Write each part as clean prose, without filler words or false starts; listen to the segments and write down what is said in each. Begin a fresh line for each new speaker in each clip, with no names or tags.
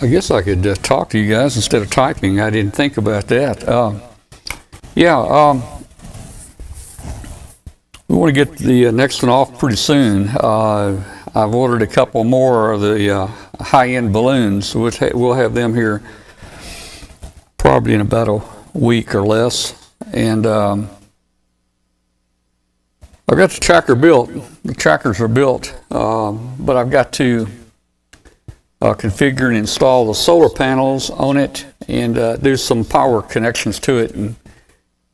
I guess I could talk to you guys instead of typing. I didn't think about that. We want to get the next one off pretty soon. I've ordered a couple more of the high-end balloons. We'll have them here probably in about a week or less. And I've got the tracker built. The trackers are built, but I've got to configure and install the solar panels on it and do some power connections to it and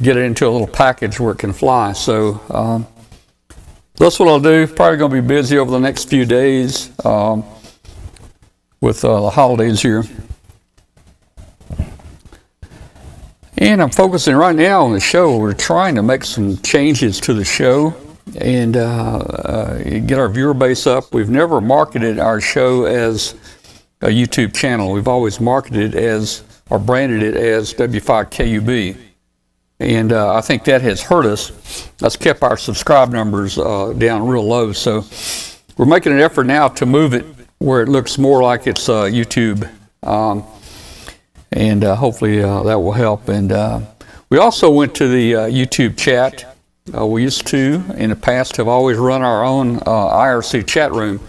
get it into a little package where it can fly. So that's what I'll do. Probably going to be busy over the next few days with the holidays here. And I'm focusing right now on the show. We're trying to make some changes to the show and get our viewer base up. We've never marketed our show as a YouTube channel. We've always marketed it as, or branded it as W5KUB. And I think that has hurt us. That's kept our subscribe numbers down real low. So we're making an effort now to move it where it looks more like it's YouTube. And hopefully that will help. And we also went to the YouTube chat. We used to, in the past, have always run our own IRC chat room.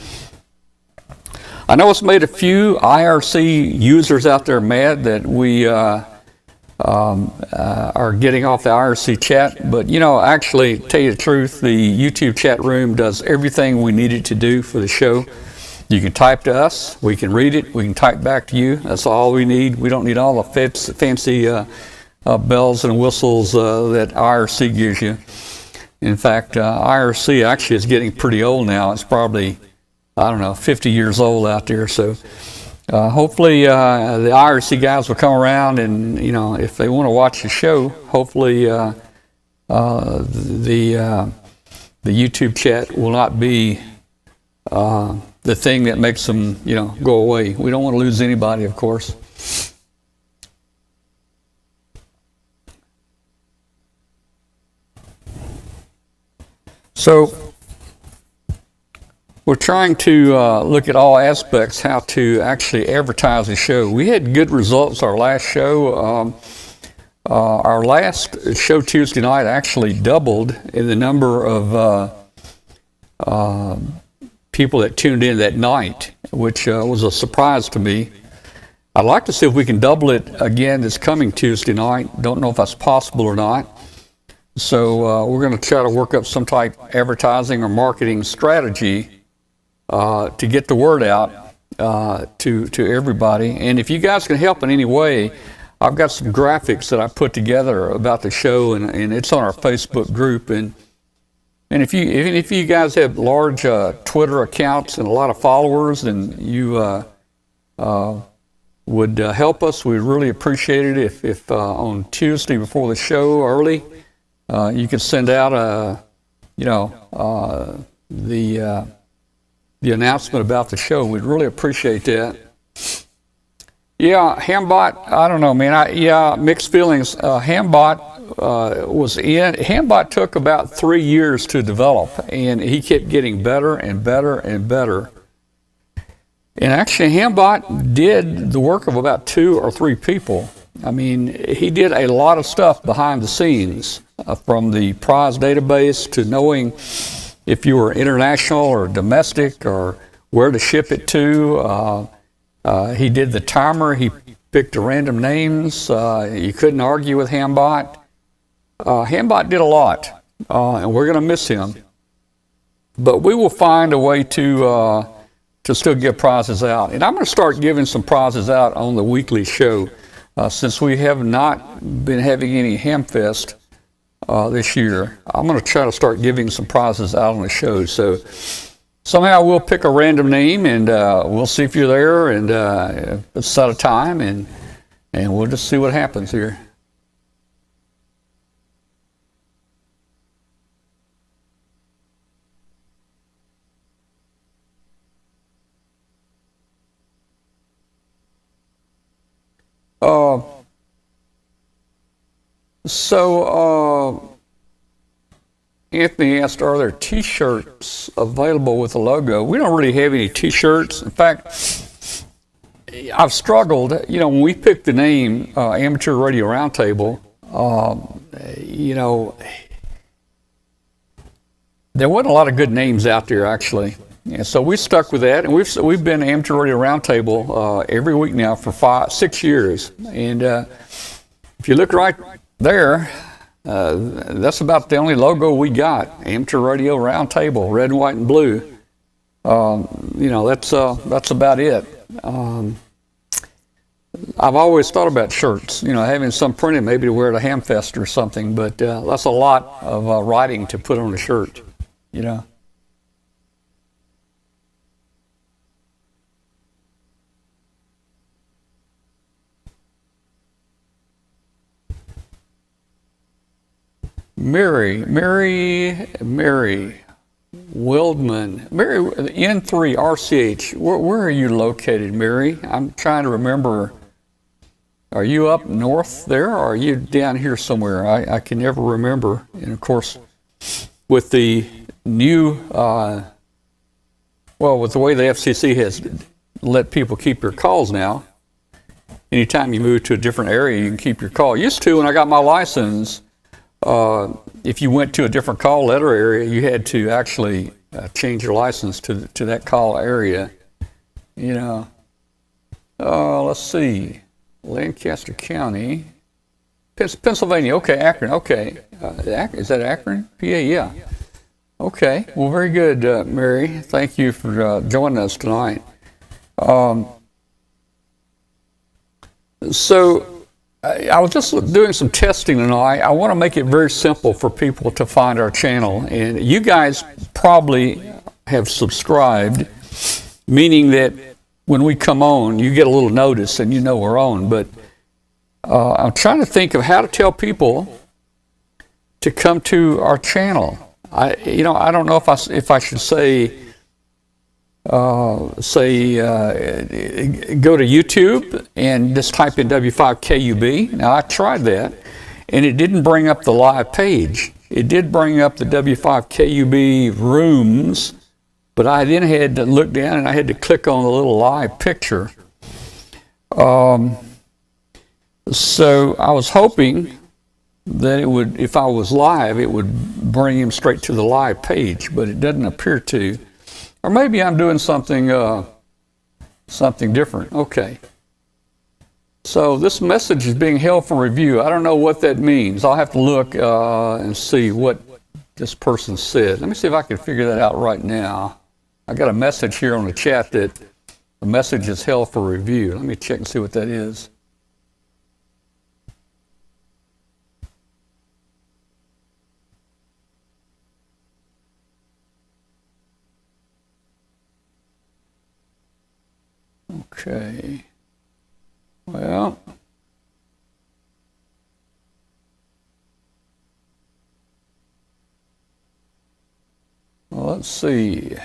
I know it's made a few IRC users out there mad that we are getting off the IRC chat, but actually, to tell you the truth, the YouTube chat room does everything we need it to do for the show. You can type to us, we can read it, we can type back to you. That's all we need. We don't need all the fancy bells and whistles that IRC gives you. In fact, IRC actually is getting pretty old now. It's probably, 50 years old out there. So hopefully the IRC guys will come around and, if they want to watch the show, hopefully the YouTube chat will not be the thing that makes them, go away. We don't want to lose anybody, of course. So we're trying to look at all aspects, how to actually advertise a show. We had good results our last show. Our last show Tuesday night actually doubled in the number of people that tuned in that night, which was a surprise to me. I'd like to see if we can double it again this coming Tuesday night. Don't know if that's possible or not. So we're going to try to work up some type of advertising or marketing strategy to get the word out to everybody. And if you guys can help in any way, I've got some graphics that I put together about the show, and it's on our Facebook group. And if you guys have large Twitter accounts and a lot of followers, and you would help us, we'd really appreciate it if on Tuesday before the show early, you could send out the announcement about the show. We'd really appreciate that. Yeah, Hamot, I don't know, man. Mixed feelings. Hamot was in. Hamot took about 3 years to develop, and he kept getting better and better and better. And actually, Hamot did the work of about 2 or 3 people. He did a lot of stuff behind the scenes, from the prize database to knowing if you were international or domestic or where to ship it to. He did the timer. He picked the random names. You couldn't argue with Hamot. Hamot did a lot, and we're going to miss him. But we will find a way to still give prizes out. And I'm going to start giving some prizes out on the weekly show, since we have not been having any Hamfest this year. I'm going to try to start giving some prizes out on the show. So somehow we'll pick a random name, and we'll see if you're there, and let's set a time, and we'll just see what happens here. Anthony asked, are there t-shirts available with a logo? We don't really have any t-shirts. In fact, I've struggled, when we picked the name Amateur Radio Roundtable, you know, there wasn't a lot of good names out there, actually. And so we stuck with that, and we've been Amateur Radio Roundtable every week now for 6 years. And if you look right there, that's about the only logo we got, Amateur Radio Roundtable, red, white, and blue. That's about it. I've always thought about shirts, having some printed maybe to wear at a Hamfest or something, but that's a lot of writing to put on a shirt, Mary Wildman. Mary, N3 RCH, where are you located, Mary? I'm trying to remember. Are you up north there, or are you down here somewhere? I can never remember. And of course, with the new, with the way the FCC has let people keep their calls now, anytime you move to a different area, you can keep your call. Used to, when I got my license, if you went to a different call letter area, you had to actually change your license to that call area. Let's see. Lancaster County, Pennsylvania. Okay, Akron. Okay, is that Akron? PA, yeah. Okay. Well, very good, Mary. Thank you for joining us tonight. So I was just doing some testing tonight. I want to make it very simple for people to find our channel, and you guys probably have subscribed, meaning that when we come on, you get a little notice and we're on. But I'm trying to think of how to tell people to come to our channel. I don't know if I should say go to YouTube and just type in W5KUB. Now I tried that, and it didn't bring up the live page. It did bring up the W5KUB rooms. But I then had to look down and I had to click on the little live picture. So I was hoping that it would, if I was live, it would bring him straight to the live page, but it doesn't appear to. Or maybe I'm doing something different. Okay. So this message is being held for review. I don't know what that means. I'll have to look and see what this person said. Let me see if I can figure that out right now. I got a message here on the chat that the message is held for review. Let me check and see what that is. Okay. Well, let's see.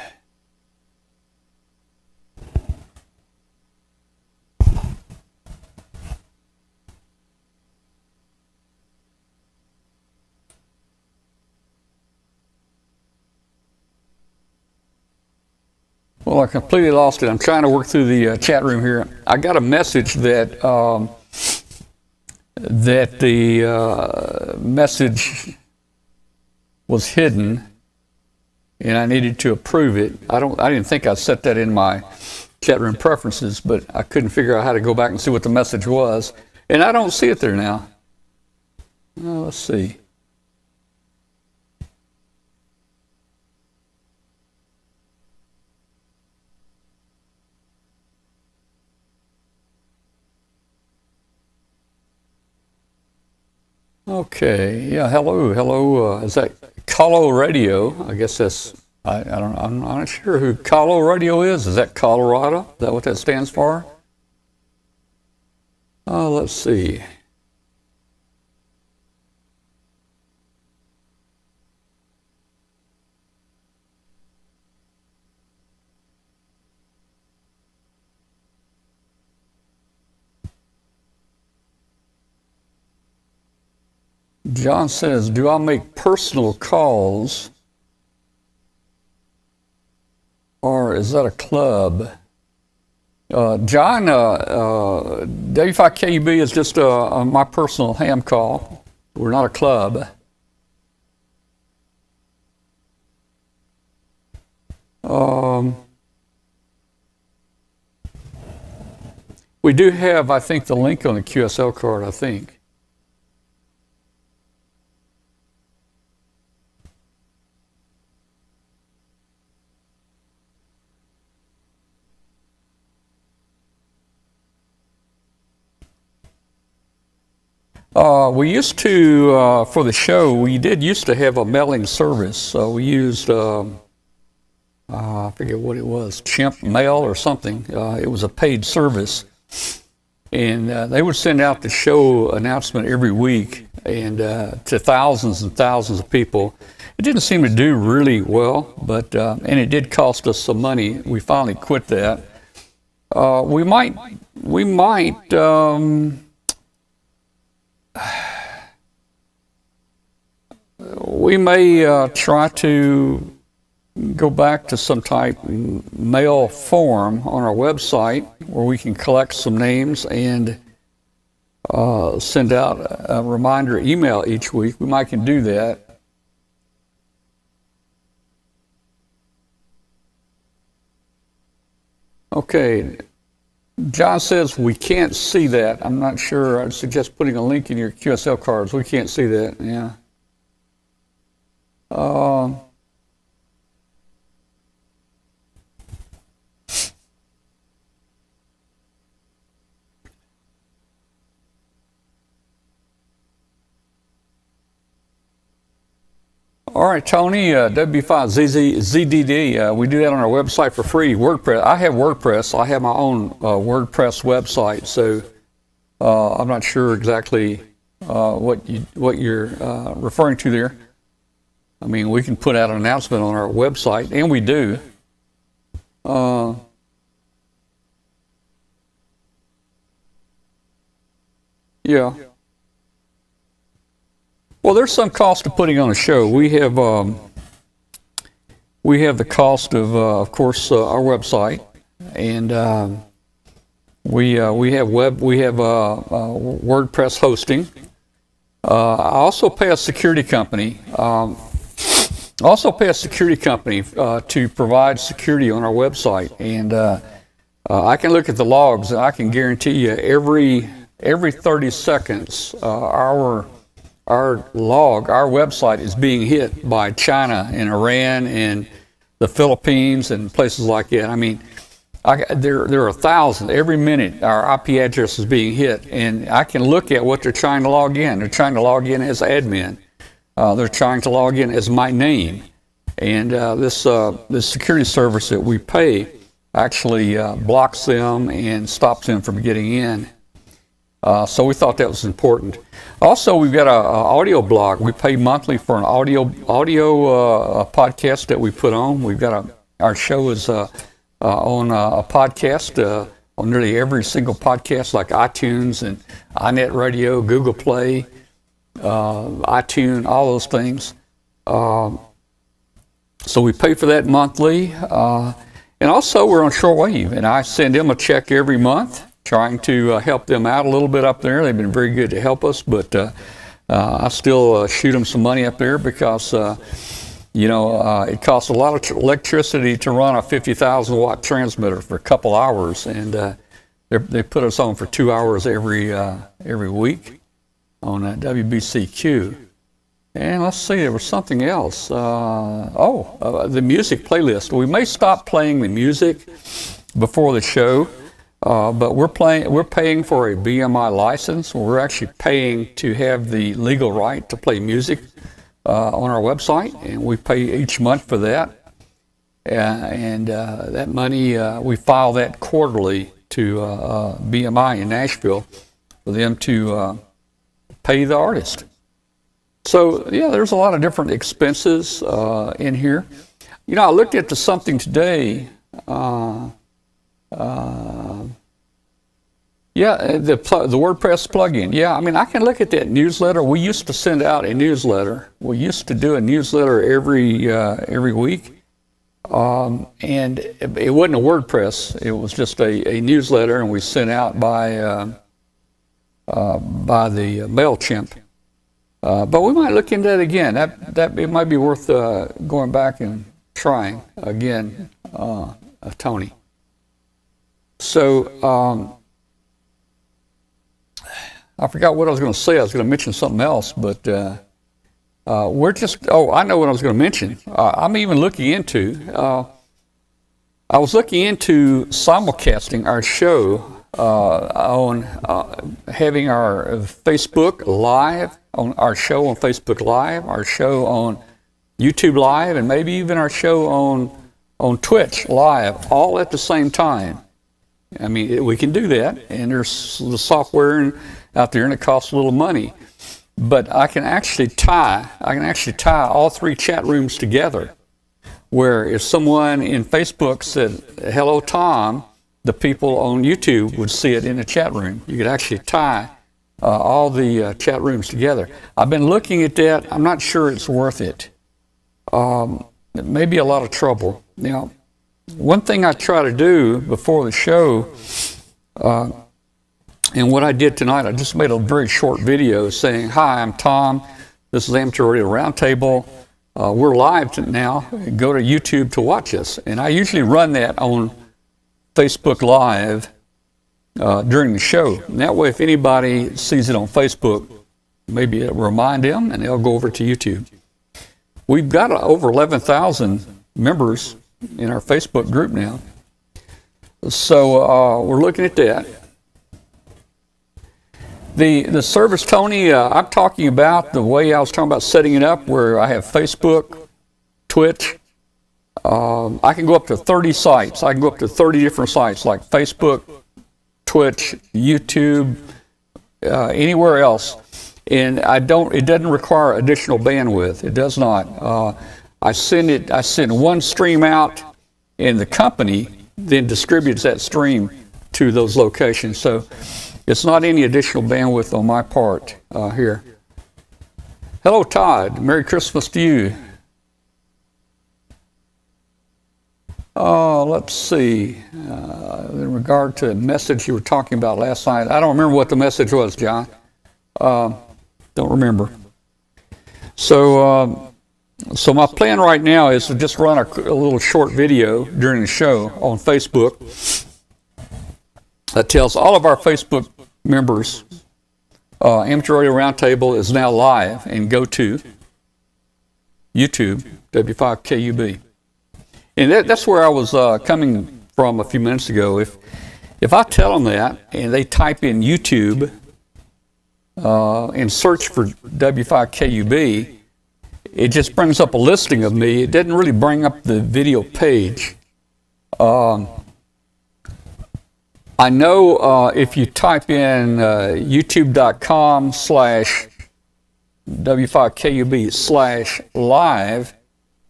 Well, I completely lost it. I'm trying to work through the chat room here. I got a message that the message was hidden, and I needed to approve it. I didn't think I set that in my chat room preferences, but I couldn't figure out how to go back and see what the message was, and I don't see it there now. Let's see. Okay, yeah, hello. Is that Colo Radio? I guess that's, I'm not sure who Colo Radio is. Is that Colorado? Is that what that stands for? Let's see. John says, do I make personal calls, or is that a club? John, W5KUB is just my personal ham call. We're not a club. We do have, I think, the link on the QSL card, I think. We used to, for the show, we did used to have a mailing service. We used, I forget what it was, Chimp Mail or something. It was a paid service. And they would send out the show announcement every week and to thousands and thousands of people. It didn't seem to do really well, but and it did cost us some money. We finally quit that. We might we may try to go back to some type mail form on our website where we can collect some names and send out a reminder email each week. We might can do that. Okay. John says we can't see that. I'm not sure. I'd suggest putting a link in your QSL cards. We can't see that. Yeah. All right, Tony, W5ZDD, we do that on our website for free. WordPress, I have WordPress. I have my own WordPress website, so I'm not sure exactly what you're referring to there. I mean, we can put out an announcement on our website, and we do. Yeah. Well, there's some cost to putting on a show. We have the cost of course, our website, and we have WordPress hosting. I also pay a security company. To provide security on our website, and I can look at the logs, and I can guarantee you every 30 seconds our website is being hit by China and Iran and the Philippines and places like that. I mean, there are thousands. Every minute our IP address is being hit, and I can look at what they're trying to log in. They're trying to log in as admin. They're trying to log in as my name. And this security service that we pay actually blocks them and stops them from getting in. So we thought that was important. Also, we've got an audio blog. We pay monthly for an audio podcast that we put on. We've got our show is on a podcast on nearly every single podcast, like iTunes and iNet Radio, Google Play, iTunes, all those things. So we pay for that monthly. And also, we're on shortwave, and I send them a check every month, trying to help them out a little bit up there. They've been very good to help us, but I still shoot them some money up there because, it costs a lot of electricity to run a 50,000 watt transmitter for a couple hours, and they put us on for 2 hours every week on WBCQ. And let's see, there was something else. The music playlist. We may stop playing the music before the show. But we're paying for a BMI license. We're actually paying to have the legal right to play music on our website, and we pay each month for that. And that money, we file that quarterly to BMI in Nashville for them to pay the artist. So, yeah, there's a lot of different expenses in here. I looked at something today. The WordPress plugin. Yeah, I mean, I can look at that newsletter. We used to send out a newsletter. We used to do a newsletter every week. And it wasn't a WordPress. It was just a newsletter, and we sent out by the MailChimp. But we might look into that again. That it might be worth going back and trying again, Tony. So I forgot what I was going to say. I was going to mention something else, but we're just. Oh, I know what I was going to mention. I'm even looking into. I was looking into simulcasting our show on having our Facebook Live, on our show on Facebook Live, our show on YouTube Live, and maybe even our show on Twitch Live, all at the same time. I mean, we can do that, and there's the software out there, and it costs a little money. But I can actually tie all three chat rooms together, where if someone in Facebook said, "Hello, Tom," the people on YouTube would see it in the chat room. You could actually tie all the chat rooms together. I've been looking at that. I'm not sure it's worth it. It may be a lot of trouble. Now, one thing I try to do before the show, and what I did tonight, I just made a very short video saying, "Hi, I'm Tom. This is Amateur Radio Roundtable. We're live now. Go to YouTube to watch us." And I usually run that on Facebook Live during the show. And that way, if anybody sees it on Facebook, maybe it'll remind them, and they'll go over to YouTube. We've got over 11,000 members in our Facebook group now. So we're looking at that. The service, Tony, I'm talking about the way I was talking about setting it up, where I have Facebook, Twitch. I can go up to 30 sites. I can go up to 30 different sites like Facebook, Twitch, YouTube, anywhere else. And it doesn't require additional bandwidth. It does not. I send one stream out, and the company then distributes that stream to those locations. So it's not any additional bandwidth on my part here. Hello, Todd. Merry Christmas to you. Let's see. In regard to a message you were talking about last night, I don't remember what the message was, John. Don't remember. So my plan right now is to just run a little short video during the show on Facebook that tells all of our Facebook members Amateur Radio Roundtable is now live, and go to YouTube, W5KUB. And that's where I was coming from a few minutes ago. If I tell them that, and they type in YouTube and search for W5KUB, it just brings up a listing of me. It doesn't really bring up the video page. I know if you type in youtube.com/W5KUB/live,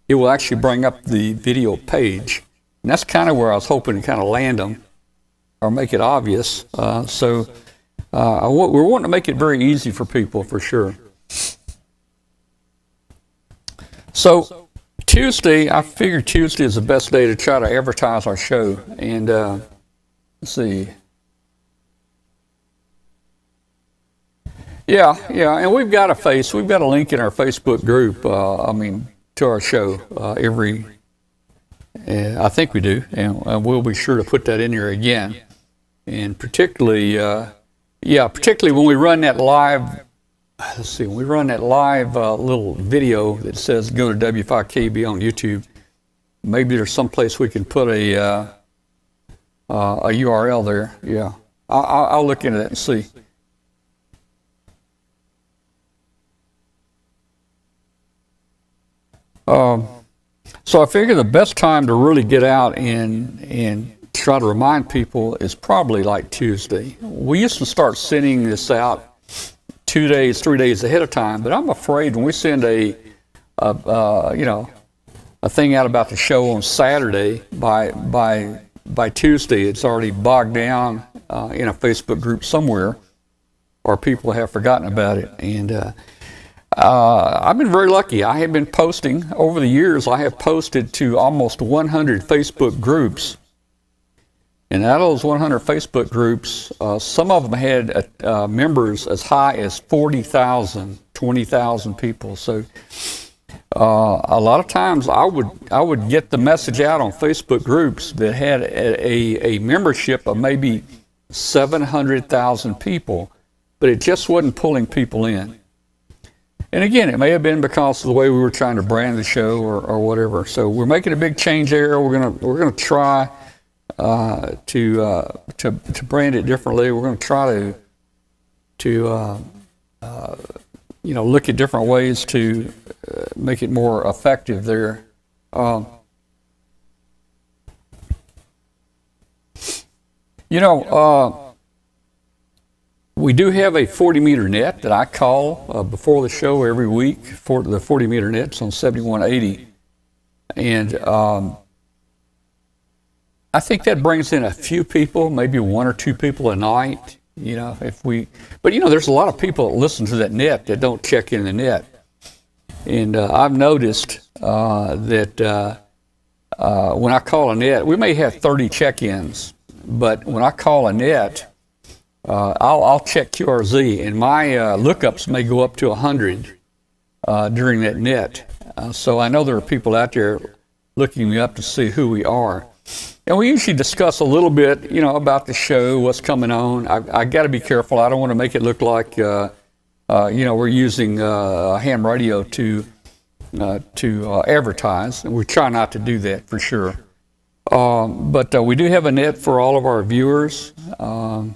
it will actually bring up the video page. And that's kind of where I was hoping to kind of land them or make it obvious. So we're wanting to make it very easy for people, for sure. So Tuesday, I figured Tuesday is the best day to try to advertise our show. And let's see. Yeah, and we've got a link in our Facebook group, to our show I think we do, and we'll be sure to put that in here again. And particularly when we run that live, when we run that live little video that says go to W5KB on YouTube, maybe there's some place we can put a URL there. Yeah, I'll look into that and see. So I figure the best time to really get out and try to remind people is probably like Tuesday. We used to start sending this out 2 days, 3 days ahead of time, but I'm afraid when we send a thing out about the show on Saturday, by Tuesday it's already bogged down in a Facebook group somewhere, or people have forgotten about it. And I've been very lucky. I have been posting over the years. I have posted to almost 100 Facebook groups, and out of those 100 Facebook groups, some of them had members as high as 40,000, 20,000 people. So a lot of times I would get the message out on Facebook groups that had a membership of maybe 700,000 people, but it just wasn't pulling people in. And again, it may have been because of the way we were trying to brand the show or whatever. So we're making a big change there. We're gonna try to brand it differently. We're going to try to look at different ways to make it more effective there. We do have a 40-meter net that I call before the show every week. For the 40-meter net's on 7180, and I think that brings in a few people, maybe one or two people a night. But there's a lot of people that listen to that net that don't check in the net, and I've noticed that when I call a net, we may have 30 check-ins, but when I call a net, I'll check QRZ, and my lookups may go up to 100 during that net. So I know there are people out there looking me up to see who we are. And we usually discuss a little bit, about the show, what's coming on. I got to be careful. I don't want to make it look like, we're using ham radio to advertise. And we try not to do that for sure. But we do have a net for all of our viewers. And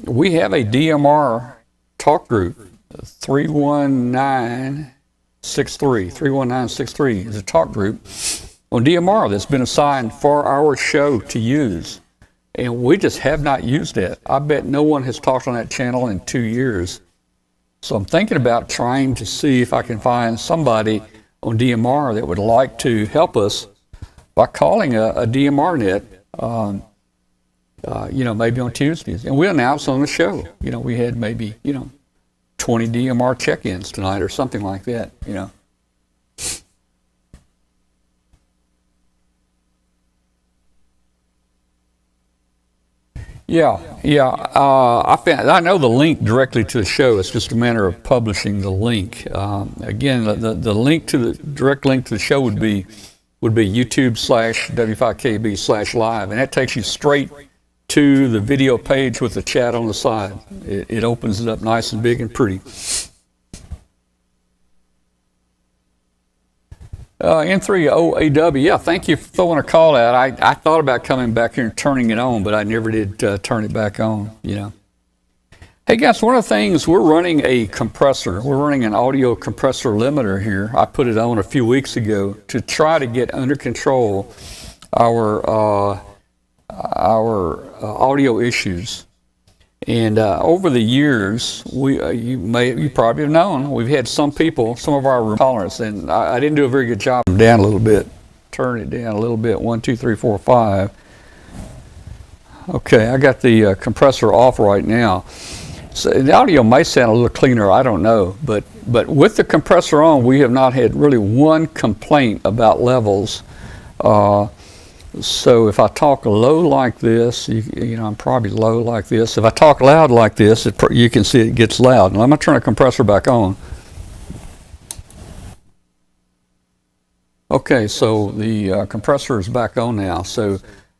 we have a DMR talk group, 31963 is a talk group on DMR that's been assigned for our show to use. And we just have not used it. I bet no one has talked on that channel in 2 years. So I'm thinking about trying to see if I can find somebody on DMR that would like to help us by calling a DMR net, maybe on Tuesdays. And we announce on the show, we had maybe, 20 DMR check-ins tonight or something like that, I know the link directly to the show. It's just a matter of publishing the link. Again, the link to the direct link to the show would be YouTube/W5KB/live, and that takes you straight to the video page with the chat on the side. It opens it up nice and big and pretty. N3OAW, yeah, thank you for throwing a call out. I thought about coming back here and turning it on, but I never did turn it back on, Hey guys, one of the things, we're running a compressor. We're running an audio compressor limiter here. I put it on a few weeks ago to try to get under control our audio issues. And over the years, you probably have known, we've had some of our tolerance, and I didn't do a very good job. Down a little bit, turn it down a little bit, 1, 2, 3, 4, 5. Okay, I got the compressor off right now. So the audio may sound a little cleaner, I don't know, but with the compressor on, we have not had really one complaint about levels. So if I talk low like this, I'm probably low like this. If I talk loud like this, you can see it gets loud. Now I'm going to turn the compressor back on. Okay, so the compressor is back on now. So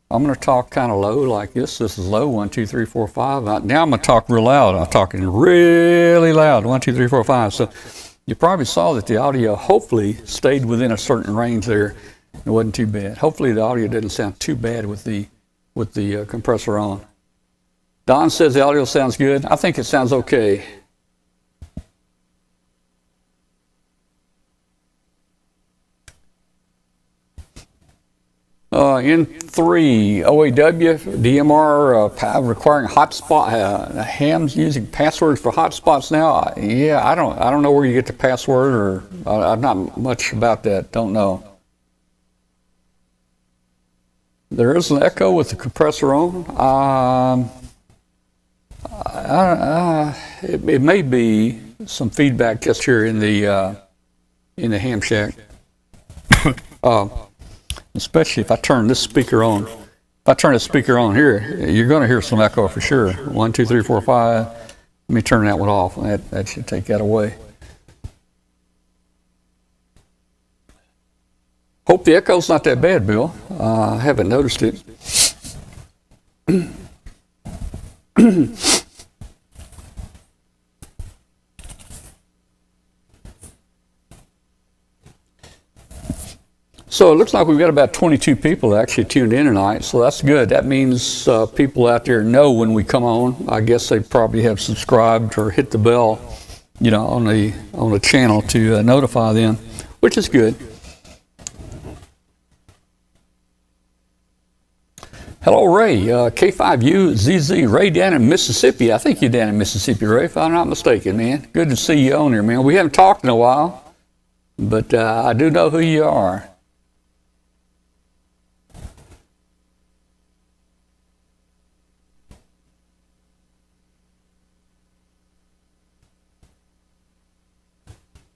I'm going to talk kind of low like this. This is low, 1, 2, 3, 4, 5. Now I'm going to talk real loud. I'm talking really loud, 1, 2, 3, 4, 5. So you probably saw that the audio hopefully stayed within a certain range there. It wasn't too bad. Hopefully the audio didn't sound too bad with the compressor on. Don says the audio sounds good. I think it sounds okay. N3 OAW DMR requiring hotspot hams using passwords for hotspots now. Yeah, I don't know where you get the password, or I'm not much about that. Don't know. There is an echo with the compressor on. it may be some feedback just here in the ham shack. Especially if I turn this speaker on. If I turn the speaker on here, you're going to hear some echo for sure. 1, 2, 3, 4, 5. Let me turn that one off. That should take that away. Hope the echo's not that bad, Bill. I haven't noticed it. So it looks like we've got about 22 people actually tuned in tonight, so that's good. That means people out there know when we come on. I guess they probably have subscribed or hit the bell, on the channel to notify them, which is good. Hello, Ray. K5UZZ. Ray down in Mississippi. I think you're down in Mississippi, Ray, if I'm not mistaken, man. Good to see you on here, man. We haven't talked in a while, but I do know who you are.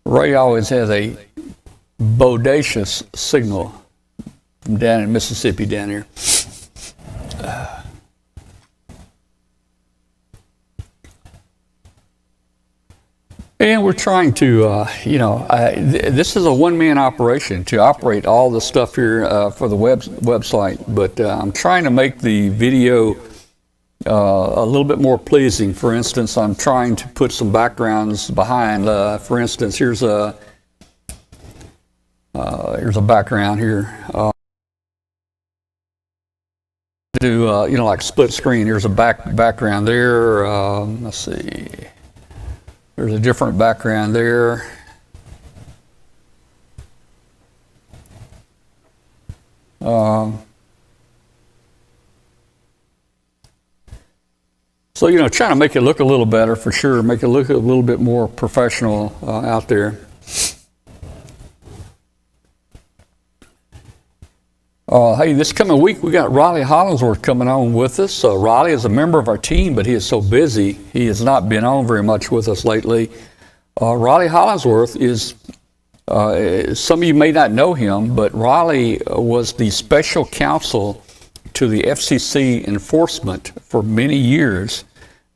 Ray always has a bodacious signal from down in Mississippi down here. And we're trying to, this is a one-man operation to operate all the stuff here for the website, but I'm trying to make the video a little bit more pleasing. For instance, I'm trying to put some backgrounds behind. For instance, here's a background here. Like split screen. Here's a background there. Let's see. There's a different background there. So, trying to make it look a little better for sure, make it look a little bit more professional out there. Hey, this coming week we got Riley Hollingsworth coming on with us. Riley is a member of our team, but he is so busy he has not been on very much with us lately. Riley Hollingsworth is, some of you may not know him, but Riley was the special counsel to the FCC enforcement for many years.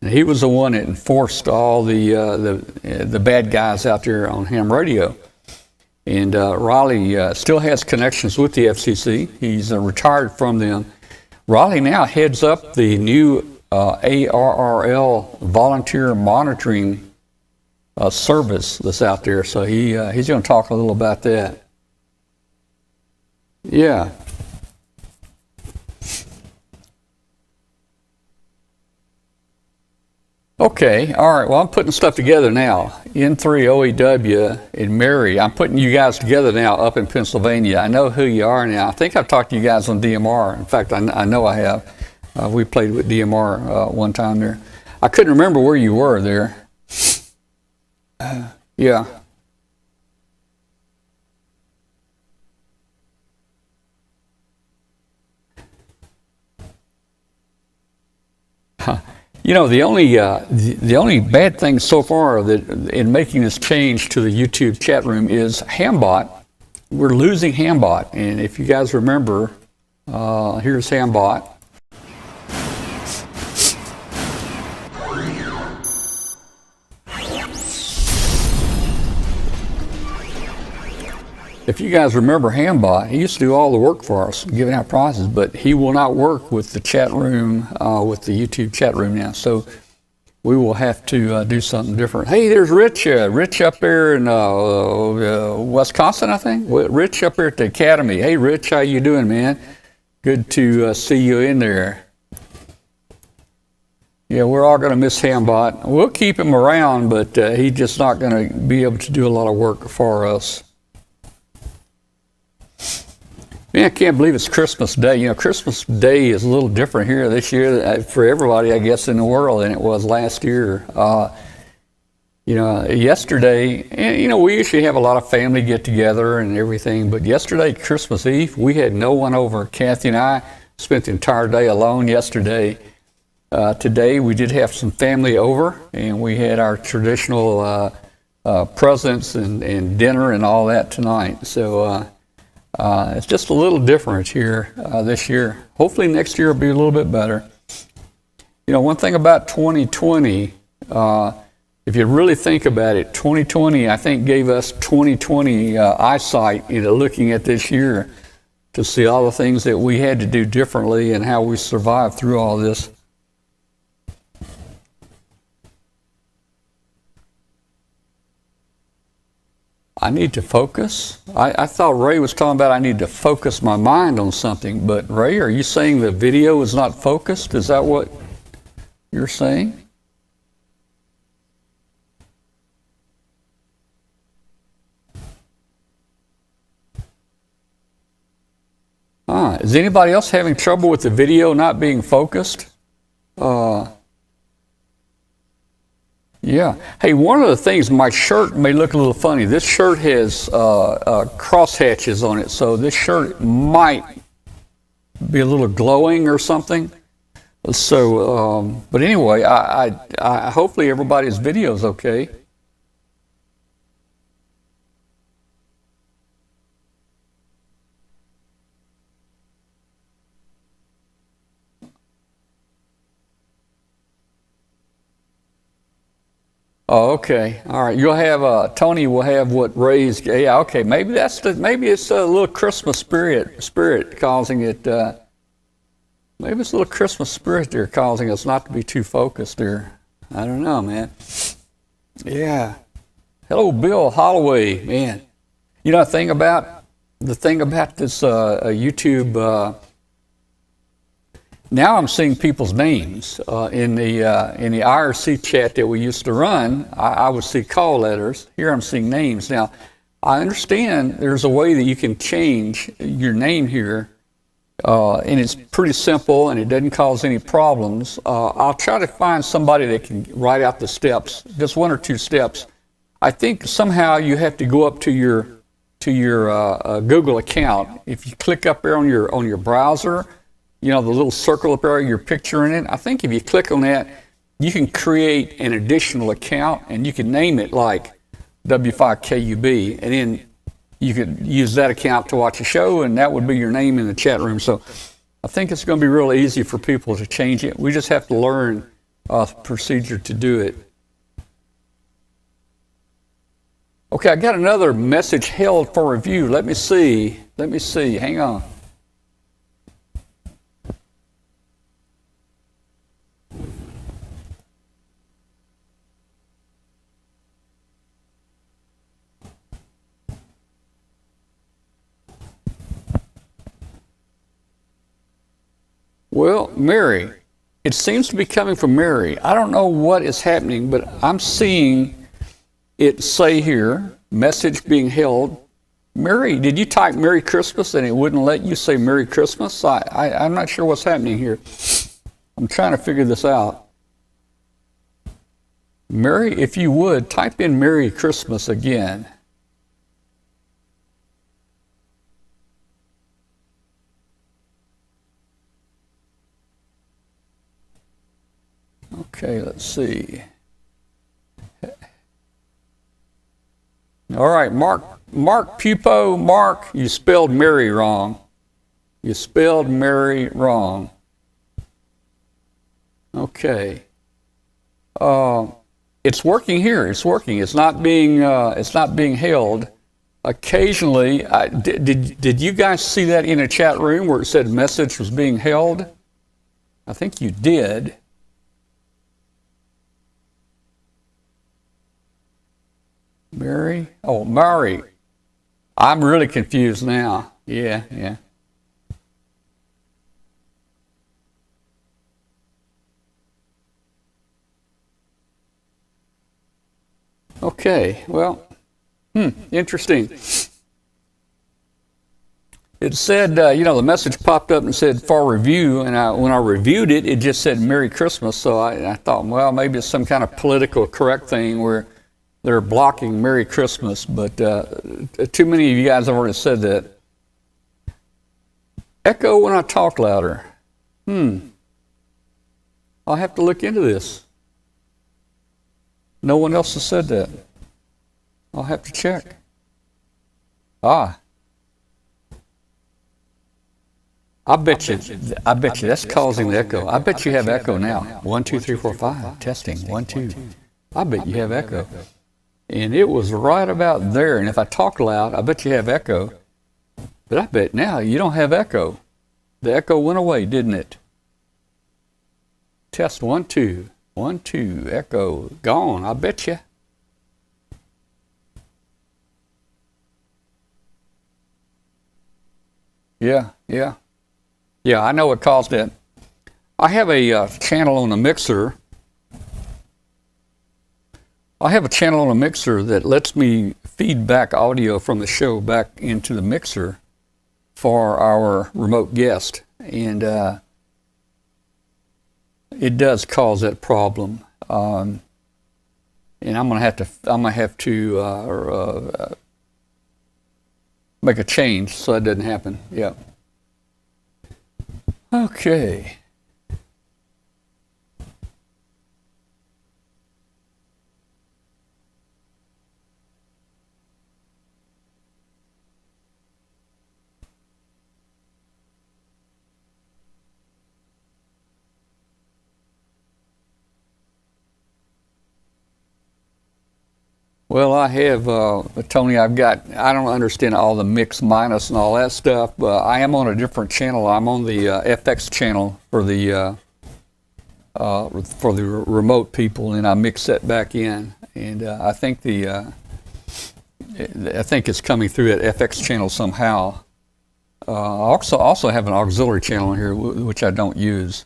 And he was the one that enforced all the bad guys out there on ham radio. And Riley still has connections with the FCC. He's retired from them. Riley now heads up the new ARRL volunteer monitoring service that's out there. So he's going to talk a little about that. Yeah. Okay, all right, well, I'm putting stuff together now. N3OEW and Mary, I'm putting you guys together now up in Pennsylvania. I know who you are now. I think I've talked to you guys on DMR. In fact, I know I have. We played with DMR one time there. I couldn't remember where you were there. Yeah. The only bad thing so far that in making this change to the YouTube chat room is Hamot. We're losing Hamot, and if you guys remember, here's Hamot. If you guys remember Hamot, he used to do all the work for us, giving out prizes, but he will not work with the chat room, with the YouTube chat room now. So we will have to do something different. Hey, there's Rich. Rich up there in Wisconsin, I think. Rich up there at the Academy. Hey, Rich, how you doing, man? Good to see you in there. Yeah, we're all going to miss Hamot. We'll keep him around, but he's just not going to be able to do a lot of work for us. Man, I can't believe it's Christmas Day. Christmas Day is a little different here this year for everybody, I guess, in the world than it was last year. Yesterday, and, we usually have a lot of family get together and everything, but yesterday, Christmas Eve, we had no one over. Kathy and I spent the entire day alone yesterday. today we did have some family over, and we had our traditional presents and dinner and all that tonight. So it's just a little different here this year. Hopefully next year will be a little bit better. You know, one thing about 2020, if you really think about it, 2020 I think gave us 2020 eyesight, you know, looking at this year to see all the things that we had to do differently and how we survived through all this. I need to focus. I thought Ray was talking about I need to focus my mind on something, but Ray, are you saying the video is not focused? Is that what you're saying? Is anybody else having trouble with the video not being focused? Yeah. Hey, one of the things, my shirt may look a little funny. This shirt has crosshatches on it, so this shirt might be a little glowing or something. So, but anyway, I hopefully everybody's video is okay. Oh, okay. All right. You'll have Tony will have what Ray's. Yeah. Okay. Maybe maybe it's a little Christmas spirit causing it. Maybe it's a little Christmas spirit there causing us not to be too focused there. I don't know, man. Yeah. Hello, Bill Holloway, man. You know the thing about this YouTube. Now I'm seeing people's names in the IRC chat that we used to run. I would see call letters. Here I'm seeing names. Now, I understand there's a way that you can change your name here, and it's pretty simple and it doesn't cause any problems. I'll try to find somebody that can write out the steps, just one or two steps. I think somehow you have to go up to your Google account. If you click up there on your browser, you know, the little circle up there, your picture in it. I think if you click on that, you can create an additional account and you can name it like W5KUB, and then you could use that account to watch a show, and that would be your name in the chat room. So I think it's going to be real easy for people to change it. We just have to learn a procedure to do it. Okay, I got another message held for review. Let me see. Hang on. Well, Mary, it seems to be coming from Mary. I don't know what is happening, but I'm seeing it say here, message being held. Mary, did you type Merry Christmas and it wouldn't let you say Merry Christmas? I'm not sure what's happening here. I'm trying to figure this out. Mary, if you would, type in Merry Christmas again. Okay, let's see. All right, Mark Pupo, Mark, you spelled Mary wrong. You spelled Mary wrong. Okay. It's working here. It's working. It's not being held. Occasionally, did you guys see that in a chat room where it said message was being held? I think you did. Mary? Oh, Mary. I'm really confused now. Yeah. Okay, well, interesting. It said, the message popped up and said for review, and when I reviewed it, it just said Merry Christmas, so I thought, well, maybe it's some kind of political correct thing where they're blocking Merry Christmas, but too many of you guys have already said that. Echo when I talk louder. I'll have to look into this. No one else has said that. I'll have to check. I bet you that's causing the echo. I bet you have echo now. 1, 2, 3, 4, 5. Testing. 1, 2. I bet you have echo. And it was right about there. And if I talk loud, I bet you have echo. But I bet now you don't have echo. The echo went away, didn't it? Test 1, 2. 1, 2. Echo. Gone, I bet you. Yeah. Yeah, I know what caused it. I have a channel on the mixer. I have a channel on a mixer that lets me feed back audio from the show back into the mixer for our remote guest, and it does cause that problem. And I'm gonna have to make a change so that doesn't happen. Yeah. Okay. Well, I have, Tony, I don't understand all the mix minus and all that stuff, but I am on a different channel. I'm on the FX channel for the remote people, and I mix that back in. And I think it's coming through that FX channel somehow. I also have an auxiliary channel here, which I don't use.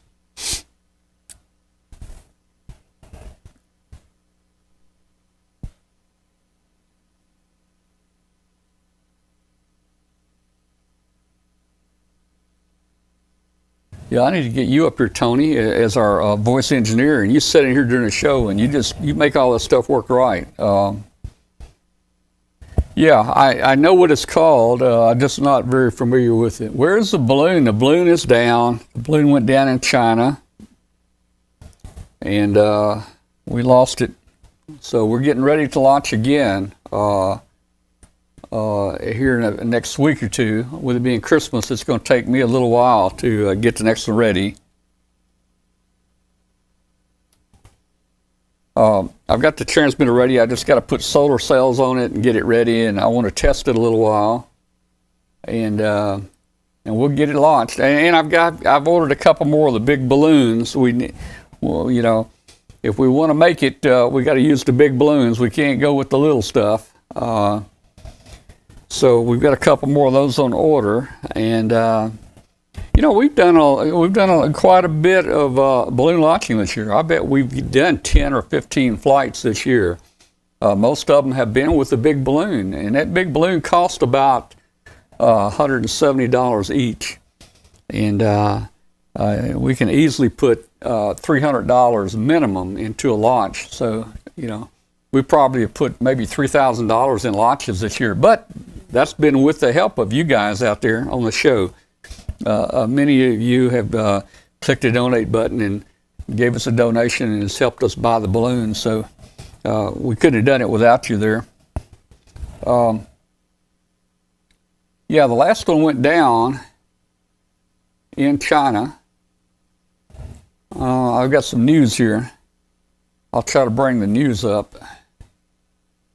Yeah, I need to get you up here, Tony, as our voice engineer, and you sit in here during the show, and you make all this stuff work right. Yeah, I know what it's called. I'm just not very familiar with it. Where's the balloon? The balloon is down. The balloon went down in China, and we lost it. So we're getting ready to launch again here in the next week or two. With it being Christmas, it's going to take me a little while to get the next one ready. I've got the transmitter ready. I just got to put solar cells on it and get it ready, and I want to test it a little while, and we'll get it launched. And I've ordered a couple more of the big balloons. Well, you know, if we want to make it, we got to use the big balloons. We can't go with the little stuff. So we've got a couple more of those on order, and you know, we've done quite a bit of balloon launching this year. I bet we've done 10 or 15 flights this year. Most of them have been with the big balloon, and that big balloon cost about $170 each, and we can easily put $300 minimum into a launch. So, you know, we probably have put maybe $3,000 in launches this year, but that's been with the help of you guys out there on the show. Many of you have clicked the donate button and gave us a donation, and it's helped us buy the balloons. So we couldn't have done it without you there. Yeah, the last one went down in China. I've got some news here. I'll try to bring the news up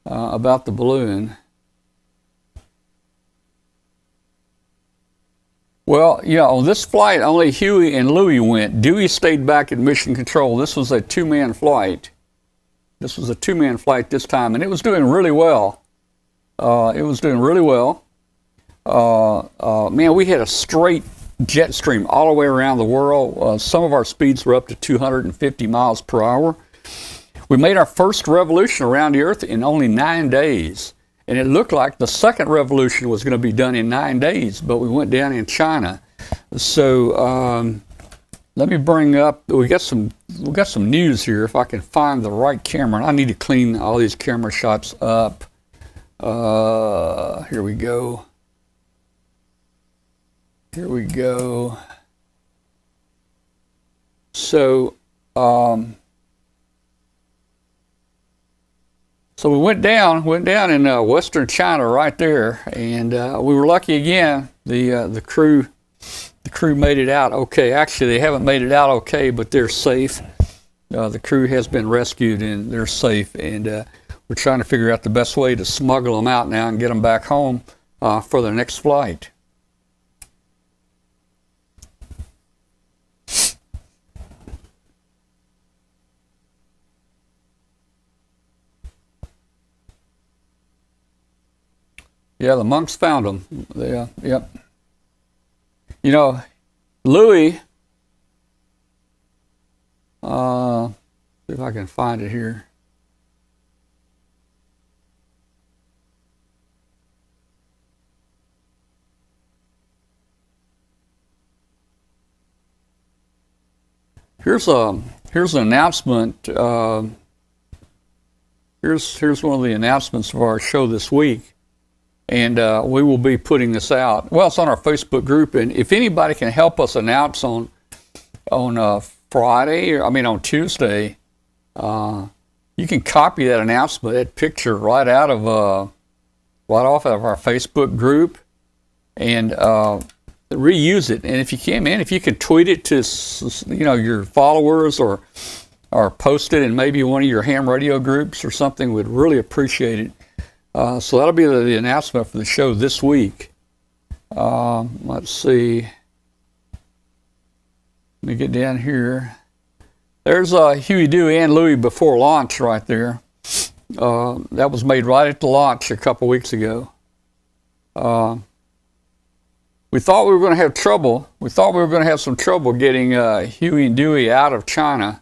about the balloon. Well, yeah, on this flight, only Huey and Louie went. Dewey stayed back at mission control. This was a two-man flight. This was a two-man flight this time, and it was doing really well. Man, we had a straight jet stream all the way around the world. Some of our speeds were up to 250 miles per hour. We made our first revolution around the Earth in only 9 days. And it looked like the second revolution was going to be done in 9 days, but we went down in China. So let me bring up. We got some news here. If I can find the right camera, I need to clean all these camera shots up. Here we go. So So we went down in western China right there, and we were lucky again. The crew made it out okay. Actually, they haven't made it out okay, but they're safe. The crew has been rescued and they're safe, and we're trying to figure out the best way to smuggle them out now and get them back home for their next flight. Yeah, the monks found them. Yep. You know, Louis, see if I can find it here. Here's an announcement. Here's one of the announcements of our show this week. And we will be putting this out. Well, it's on our Facebook group, and if anybody can help us announce on Friday, on Tuesday, you can copy that announcement, that picture, right off of our Facebook group, and reuse it. And if you can, man, if you can tweet it to your followers or post it in maybe one of your ham radio groups or something, we'd really appreciate it. So that'll be the announcement for the show this week. Let's see. Let me get down here. There's Huey, Dewey, and Louie before launch right there. That was made right at the launch a couple weeks ago. We thought we were going to have trouble. We thought we were going to have some trouble getting Huey and Dewey out of China.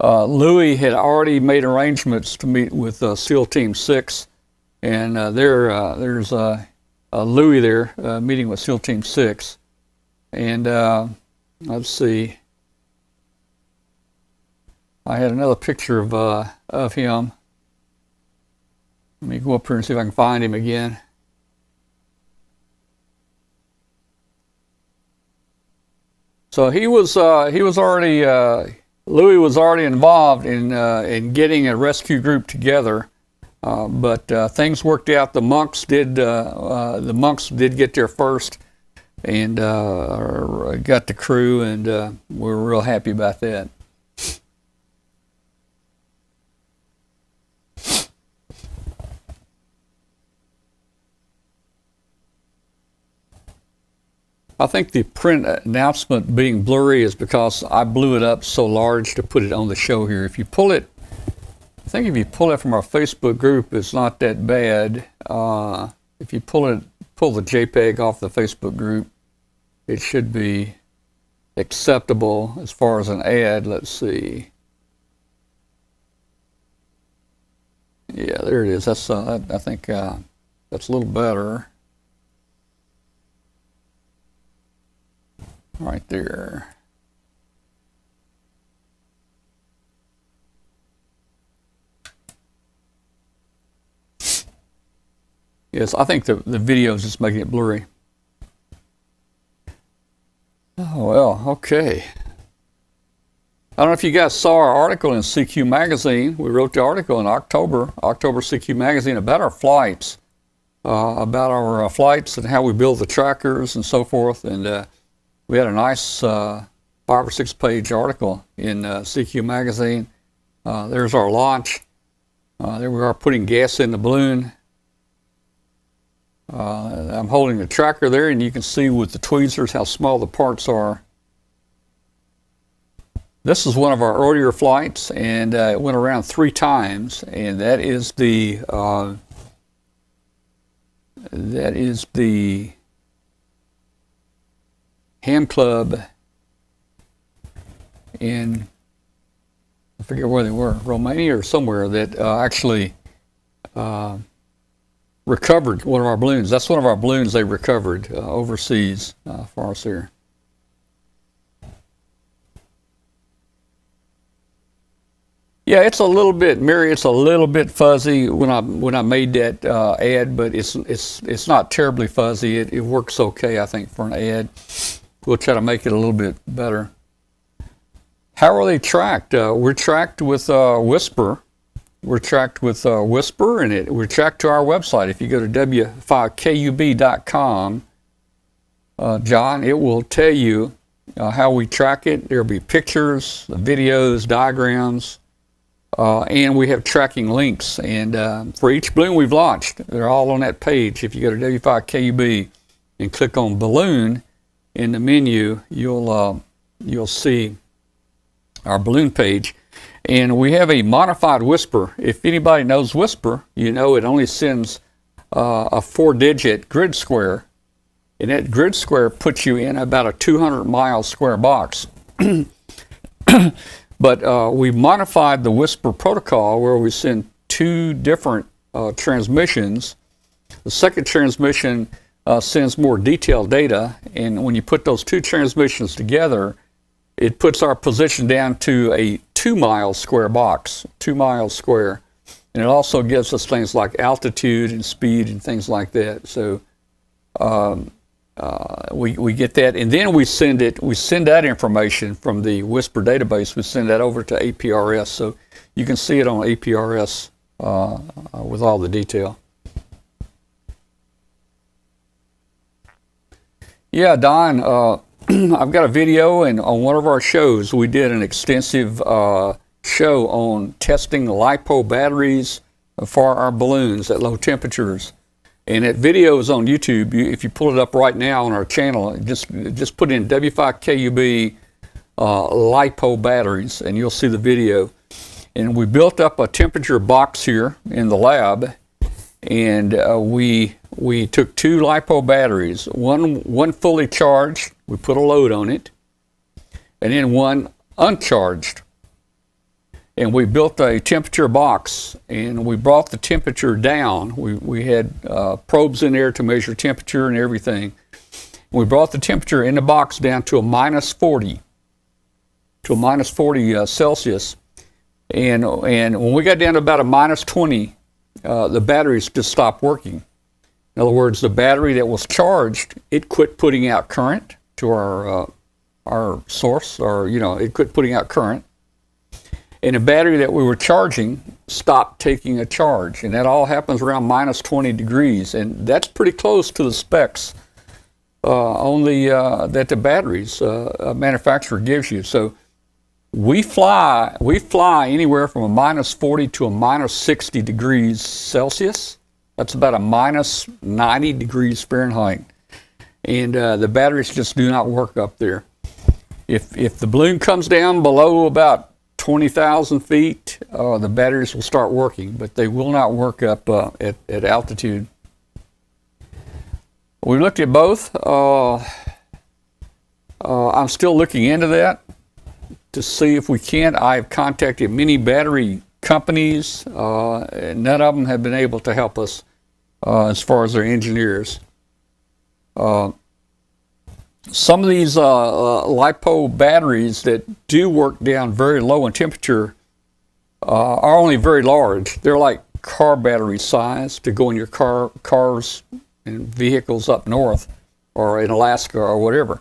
Louie had already made arrangements to meet with SEAL Team 6. And there's Louis there meeting with SEAL Team 6. And let's see. I had another picture of him. Let me go up here and see if I can find him again. So Louis was already involved in getting a rescue group together. But things worked out. The monks did get there first, and got the crew, and we're real happy about that. I think the print announcement being blurry is because I blew it up so large to put it on the show here. If you pull it from our Facebook group, it's not that bad. If you pull the JPEG off the Facebook group, it should be acceptable as far as an ad. Let's see. Yeah, there it is. That's I think that's a little better. Right there. Yes, I think the video is just making it blurry. Oh, well, okay. I don't know if you guys saw our article in CQ Magazine. We wrote the article in October CQ Magazine about our flights, and how we build the trackers and so forth. And we had a nice 5 or 6 page article in CQ Magazine. There's our launch. There we are putting gas in the balloon. I'm holding the tracker there, and you can see with the tweezers how small the parts are. This is one of our earlier flights, and it went around 3 times, and that is the Ham Club in, I forget where they were, Romania or somewhere, that actually recovered one of our balloons. That's one of our balloons they recovered overseas for us here. Yeah, it's a little bit, Mary. It's a little bit fuzzy when I made that ad, but it's not terribly fuzzy. It works okay, I think, for an ad. We'll try to make it a little bit better. How are they tracked? We're tracked with Whisper. We're tracked with Whisper, and we're tracked to our website. If you go to w5kub.com, John, it will tell you how we track it. There'll be pictures, videos, diagrams, and we have tracking links. And for each balloon we've launched, they're all on that page. If you go to W5KUB and click on balloon in the menu, you'll see our balloon page. And we have a modified Whisper. If anybody knows Whisper, you know it only sends a 4-digit grid square. And that grid square puts you in about a 200-mile square box. But we modified the Whisper protocol where we send 2 different transmissions. The second transmission sends more detailed data, and when you put those 2 transmissions together, it puts our position down to a 2-mile square box, 2 miles square. And it also gives us things like altitude and speed and things like that. So we get that, and then we send that information from the Whisper database. We send that over to APRS, so you can see it on APRS with all the detail. Yeah, Don, I've got a video, and on one of our shows, we did an extensive show on testing LiPo batteries for our balloons at low temperatures. And that video is on YouTube. If you pull it up right now on our channel, just put in W5KUB LiPo batteries, and you'll see the video. And we built up a temperature box here in the lab, and we took 2 LiPo batteries, one fully charged. We put a load on it, and then one uncharged. And we built a temperature box, and we brought the temperature down. We had probes in there to measure temperature and everything. We brought the temperature in the box down to a minus 40 Celsius. And when we got down to about a minus 20, the batteries just stopped working. In other words, the battery that was charged, it quit putting out current to our source, or it quit putting out current. And the battery that we were charging stopped taking a charge. And that all happens around minus 20 degrees. And that's pretty close to the specs that the batteries manufacturer gives you. So we fly anywhere from a minus 40 to a minus 60 degrees Celsius. That's about a minus 90 degrees Fahrenheit. And the batteries just do not work up there. If the balloon comes down below about 20,000 feet, the batteries will start working, but they will not work up at altitude. We looked at both. I'm still looking into that to see if we can. I've contacted many battery companies. And none of them have been able to help us as far as their engineers. Some of these LiPo batteries that do work down very low in temperature are only very large. They're like car battery size to go in your cars and vehicles up north or in Alaska or whatever.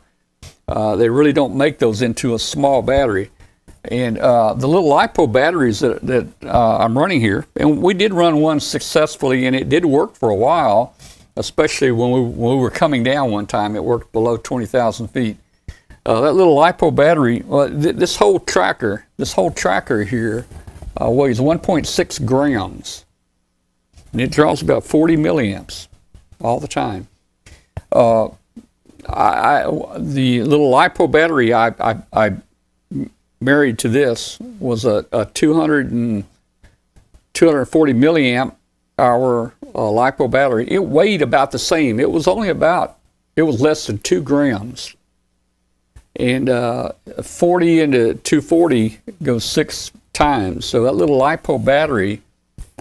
They really don't make those into a small battery. And the little LiPo batteries that I'm running here, and we did run one successfully, and it did work for a while. Especially when we were coming down one time, it worked below 20,000 feet. That little LiPo battery, this whole tracker here weighs 1.6 grams, and it draws about 40 milliamps all the time. The little LiPo battery I married to this was a 240 milliamp hour LiPo battery. It weighed about the same. It was less than 2 grams. And 40 into 240 goes 6 times. So that little LiPo battery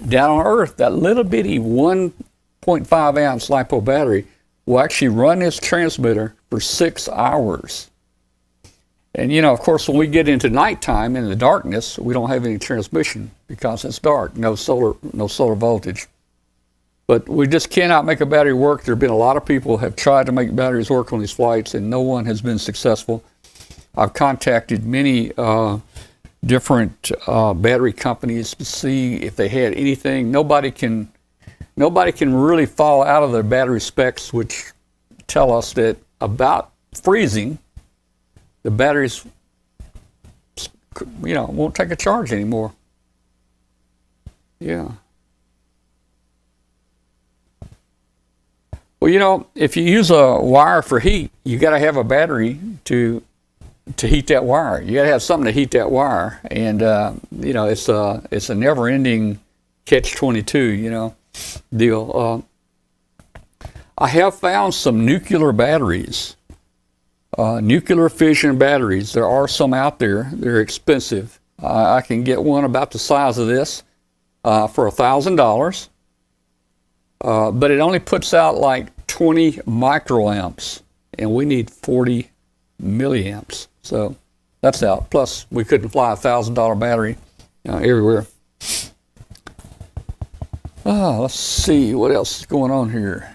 down on Earth, that little bitty 1.5 ounce LiPo battery will actually run this transmitter for 6 hours. And of course, when we get into nighttime in the darkness, we don't have any transmission because it's dark, no solar voltage. But we just cannot make a battery work. There have been a lot of people have tried to make batteries work on these flights, and no one has been successful. I've contacted many different battery companies to see if they had anything. Nobody can really fall out of their battery specs, which tell us that about freezing, the batteries, won't take a charge anymore. Yeah. Well, if you use a wire for heat, you got to have a battery to heat that wire. You got to have something to heat that wire, and it's a never-ending catch-22, deal. I have found some nuclear batteries, nuclear fission batteries. There are some out there. They're expensive. I can get one about the size of this for $1,000. But it only puts out like 20 microamps, and we need 40 milliamps. So that's out. Plus, we couldn't fly a $1,000 battery everywhere. Let's see what else is going on here.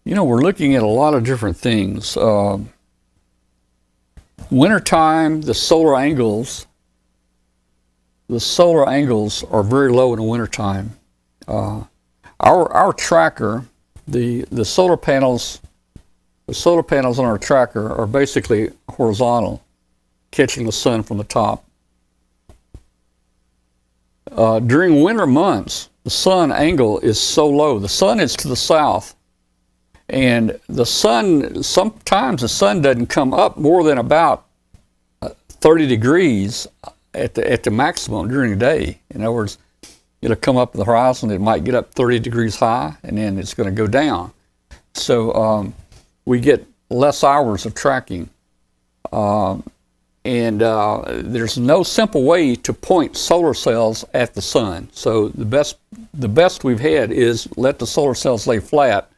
We're looking at a lot of different things. Wintertime, the solar angles are very low in the wintertime. Our tracker, the solar panels on our tracker are basically horizontal, catching the sun from the top. During winter months, the sun angle is so low. The sun is to the south. And sometimes the sun doesn't come up more than about 30 degrees at the maximum during the day. In other words, it'll come up the horizon, it might get up 30 degrees high, and then it's going to go down. So we get less hours of tracking. And there's no simple way to point solar cells at the sun. So the best we've had is let the solar cells lay flat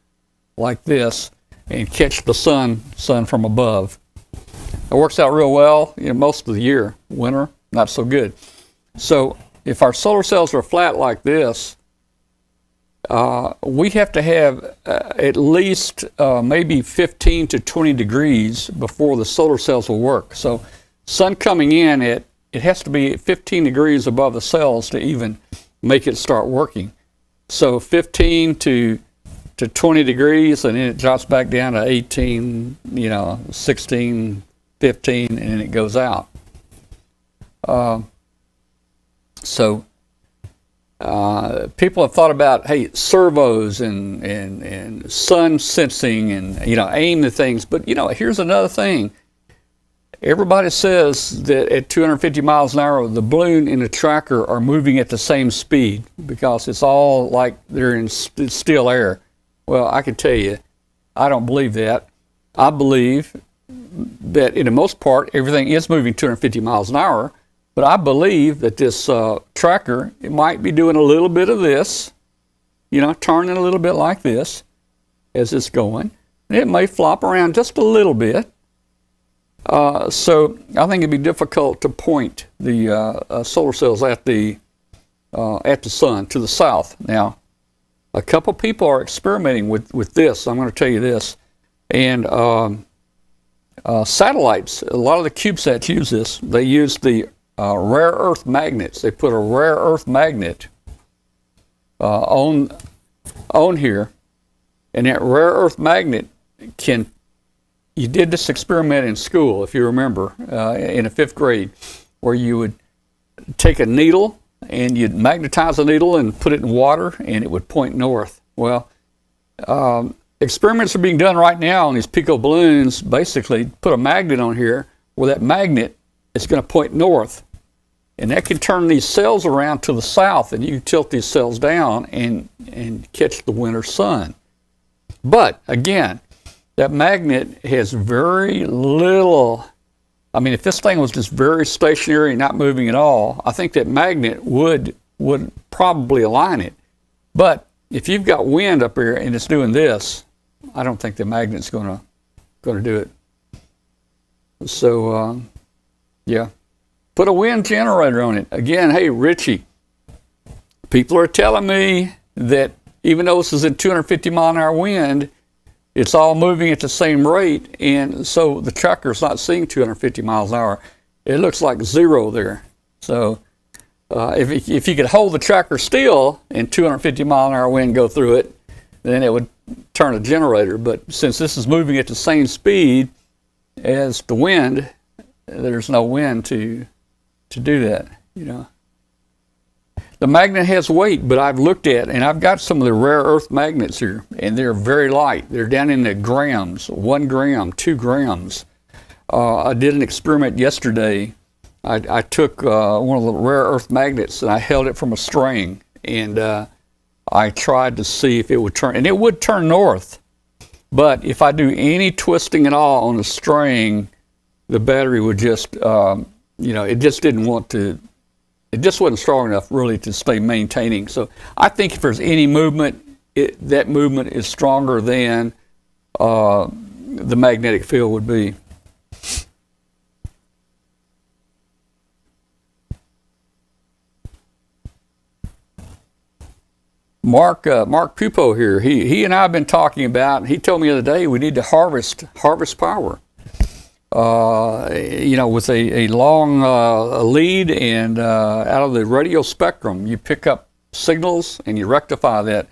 like this and catch the sun from above. It works out real well most of the year. Winter, not so good. So if our solar cells are flat like this, we have to have at least maybe 15 to 20 degrees before the solar cells will work. So sun coming in, it has to be 15 degrees above the cells to even make it start working. So 15 to 20 degrees, and then it drops back down to 18, 16, 15, and then it goes out. So people have thought about, hey, servos and sun sensing and, aim the things. But, here's another thing. Everybody says that at 250 miles an hour, the balloon and the tracker are moving at the same speed because it's all like they're in still air. Well, I can tell you, I don't believe that. I believe that in the most part, everything is moving 250 miles an hour, but I believe that this tracker, it might be doing a little bit of this, turning a little bit like this as it's going. And it may flop around just a little bit. So I think it'd be difficult to point the solar cells at the sun to the south. Now, a couple people are experimenting with this. I'm going to tell you this. And satellites, a lot of the CubeSats use this. They use the rare earth magnets. They put a rare earth magnet on here. And that rare earth magnet you did this experiment in school, if you remember, in the 5th grade, where you would take a needle and you'd magnetize the needle and put it in water, and it would point north. Well, experiments are being done right now on these pico balloons. Basically, put a magnet on here where that magnet is going to point north. And that can turn these cells around to the south, and you can tilt these cells down and catch the winter sun. But, again, that magnet has very little. I mean, if this thing was just very stationary and not moving at all, I think that magnet would probably align it. But if you've got wind up here and it's doing this, I don't think the magnet's going to do it. So, yeah, Put a wind generator on it. Again, hey, Richie, people are telling me that even though this is a 250 mile an hour wind, it's all moving at the same rate, and so the tracker's not seeing 250 miles an hour. It looks like zero there. So if you could hold the tracker still and 250 mile an hour wind go through it, then it would turn a generator. But since this is moving at the same speed as the wind, there's no wind to do that, you know. The magnet has weight, but I've looked at, and I've got some of the rare earth magnets here, and they're very light. They're down in the grams, 1 gram, 2 grams. I did an experiment yesterday. I took one of the rare earth magnets and I held it from a string, and I tried to see if it would turn, and it would turn north. But if I do any twisting at all on the string, the battery would just, you know, it just didn't want to. It just wasn't strong enough really to stay maintaining. So I think if there's any movement, that movement is stronger than the magnetic field would be. Mark Pupo here, he and I have been talking about, he told me the other day we need to harvest power. You know, with a long lead and out of the radio spectrum, you pick up signals and you rectify that.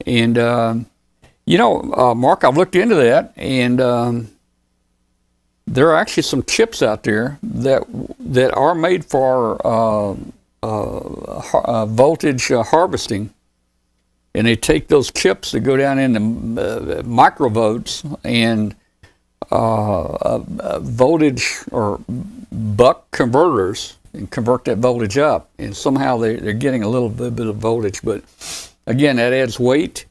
And, you know, Mark, I've looked into that, and there are actually some chips out there that are made for voltage harvesting. And they take those chips that go down into microvolts and voltage or buck converters and convert that voltage up, and somehow they're getting a little bit of voltage. But again, that adds weight,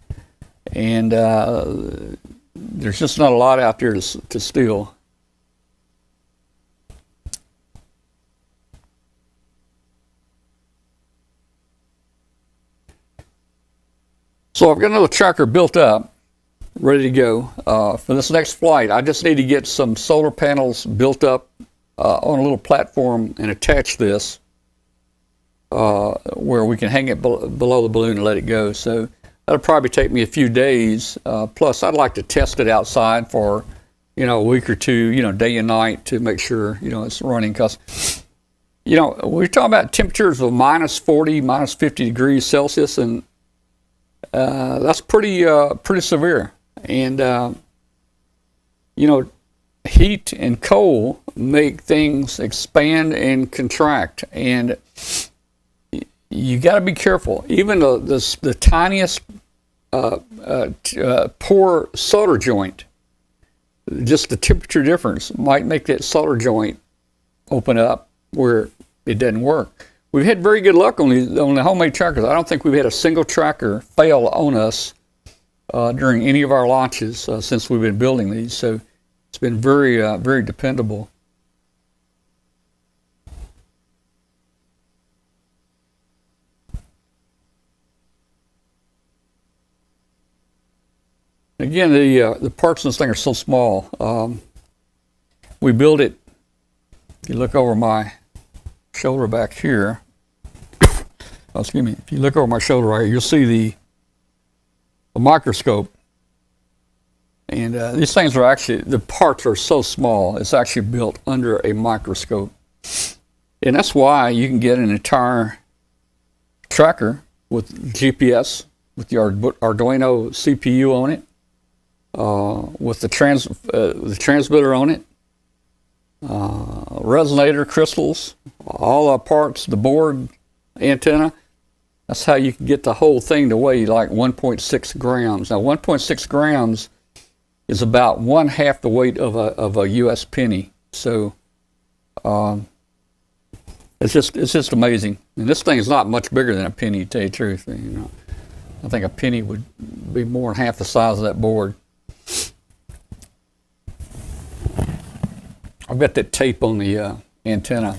and there's just not a lot out there to steal. So I've got another tracker built up, ready to go. For this next flight, I just need to get some solar panels built up on a little platform and attach this where we can hang it below the balloon and let it go. So that'll probably take me a few days. Plus, I'd like to test it outside for, you know, a week or two, you know, day and night, to make sure, you know, it's running. Because, you know, we're talking about temperatures of minus 40, minus 50 degrees Celsius, and that's pretty severe. And you know, heat and cold make things expand and contract, and you got to be careful. Even the tiniest pore solder joint, just the temperature difference might make that solder joint open up where it doesn't work. We've had very good luck on the homemade trackers. I don't think we've had a single tracker fail on us during any of our launches since we've been building these. So it's been very, very dependable. Again, the parts in this thing are so small. We build it. If you look over my shoulder back here, oh, excuse me, if you look over my shoulder right here, you'll see the microscope. And these things are actually, the parts are so small, it's actually built under a microscope. And that's why you can get an entire tracker with GPS, with the Arduino CPU on it, with the transmitter on it, resonator, crystals, all the parts, the board, antenna. That's how you can get the whole thing to weigh like 1.6 grams. Now 1.6 grams is about 1/2 the weight of a U.S. penny. So it's just amazing. And this thing is not much bigger than a penny, to tell you the truth. You know, I think a penny would be more than half the size of that board. I've got that tape on the antenna.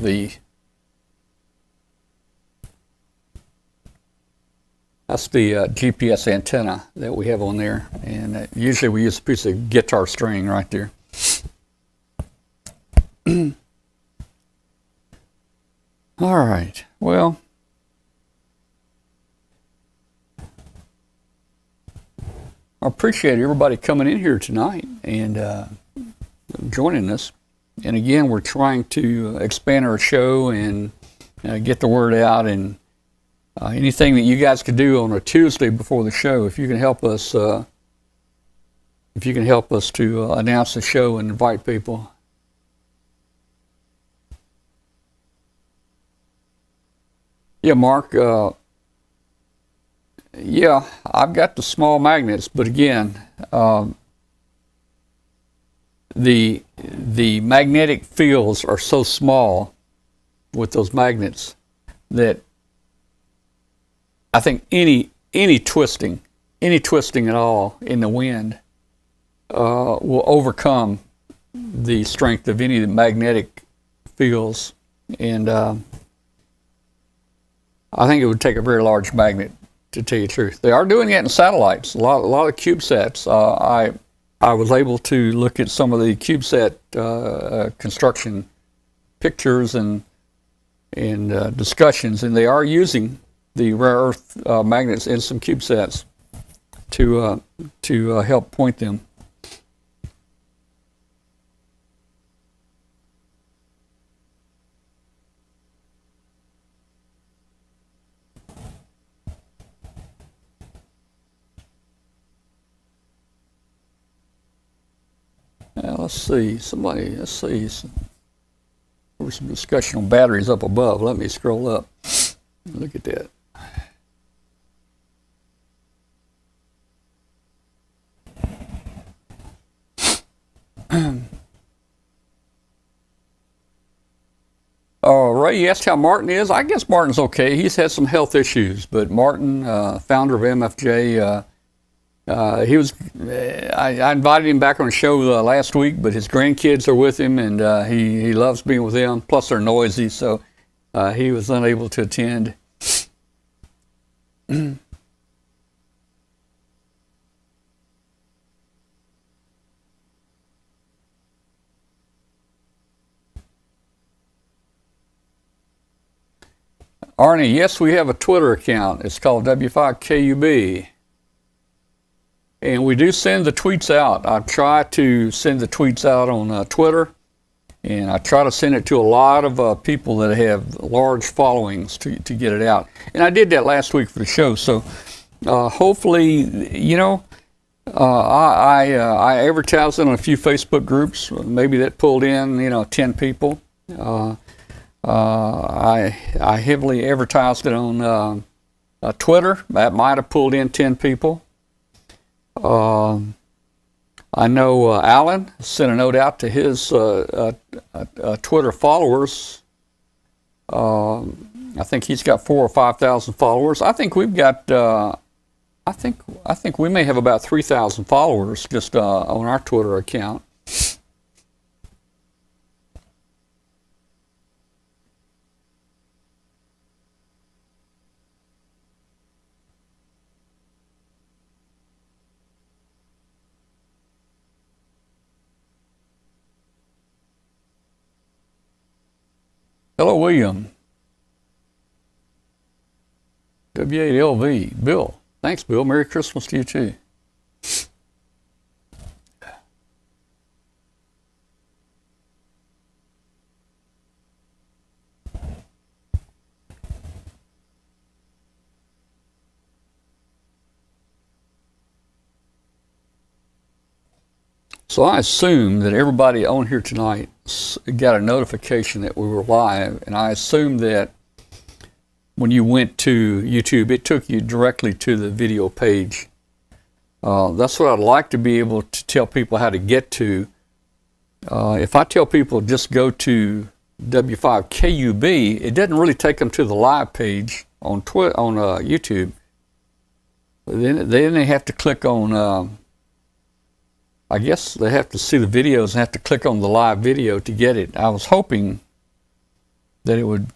That's the GPS antenna that we have on there, and usually we use a piece of guitar string right there. All right. Well, I appreciate everybody coming in here tonight and joining us. And again, we're trying to expand our show and get the word out. And anything that you guys could do on a Tuesday before the show, if you can help us, to announce the show and invite people. Yeah, Mark. Yeah, I've got the small magnets, but again, the magnetic fields are so small with those magnets that I think any twisting at all in the wind will overcome the strength of any of the magnetic fields, and I think it would take a very large magnet, to tell you the truth. They are doing it in satellites. A lot of CubeSats. I was able to look at some of the CubeSat construction pictures and discussions, and they are using the rare earth magnets in some CubeSats to help point them. Let's see. There was some discussion on batteries up above. Let me scroll up. Look at that. Ray, you asked how Martin is. I guess Martin's okay. He's had some health issues, but Martin, founder of MFJ, I invited him back on the show last week, but his grandkids are with him, and he loves being with them. Plus, they're noisy, so he was unable to attend. Arnie, yes, we have a Twitter account. It's called W5KUB. And we do send the tweets out. I try to send the tweets out on Twitter, and I try to send it to a lot of people that have large followings to get it out. And I did that last week for the show. So hopefully, I advertised it on a few Facebook groups. Maybe that pulled in, 10 people. I heavily advertised it on Twitter. That might have pulled in 10 people. I know Alan sent a note out to his Twitter followers. I think he's got 4,000 or 5,000 followers. I think we've got. I think we may have about 3,000 followers just on our Twitter account. Hello, William. W8LV. Bill. Thanks, Bill. Merry Christmas to you, too. So I assume that everybody on here tonight got a notification that we were live, and I assume that when you went to YouTube, it took you directly to the video page. That's what I'd like to be able to tell people how to get to. If I tell people just go to W5KUB, it doesn't really take them to the live page on YouTube. Then they have to click on. I guess they have to see the videos and have to click on the live video to get it. I was hoping that it would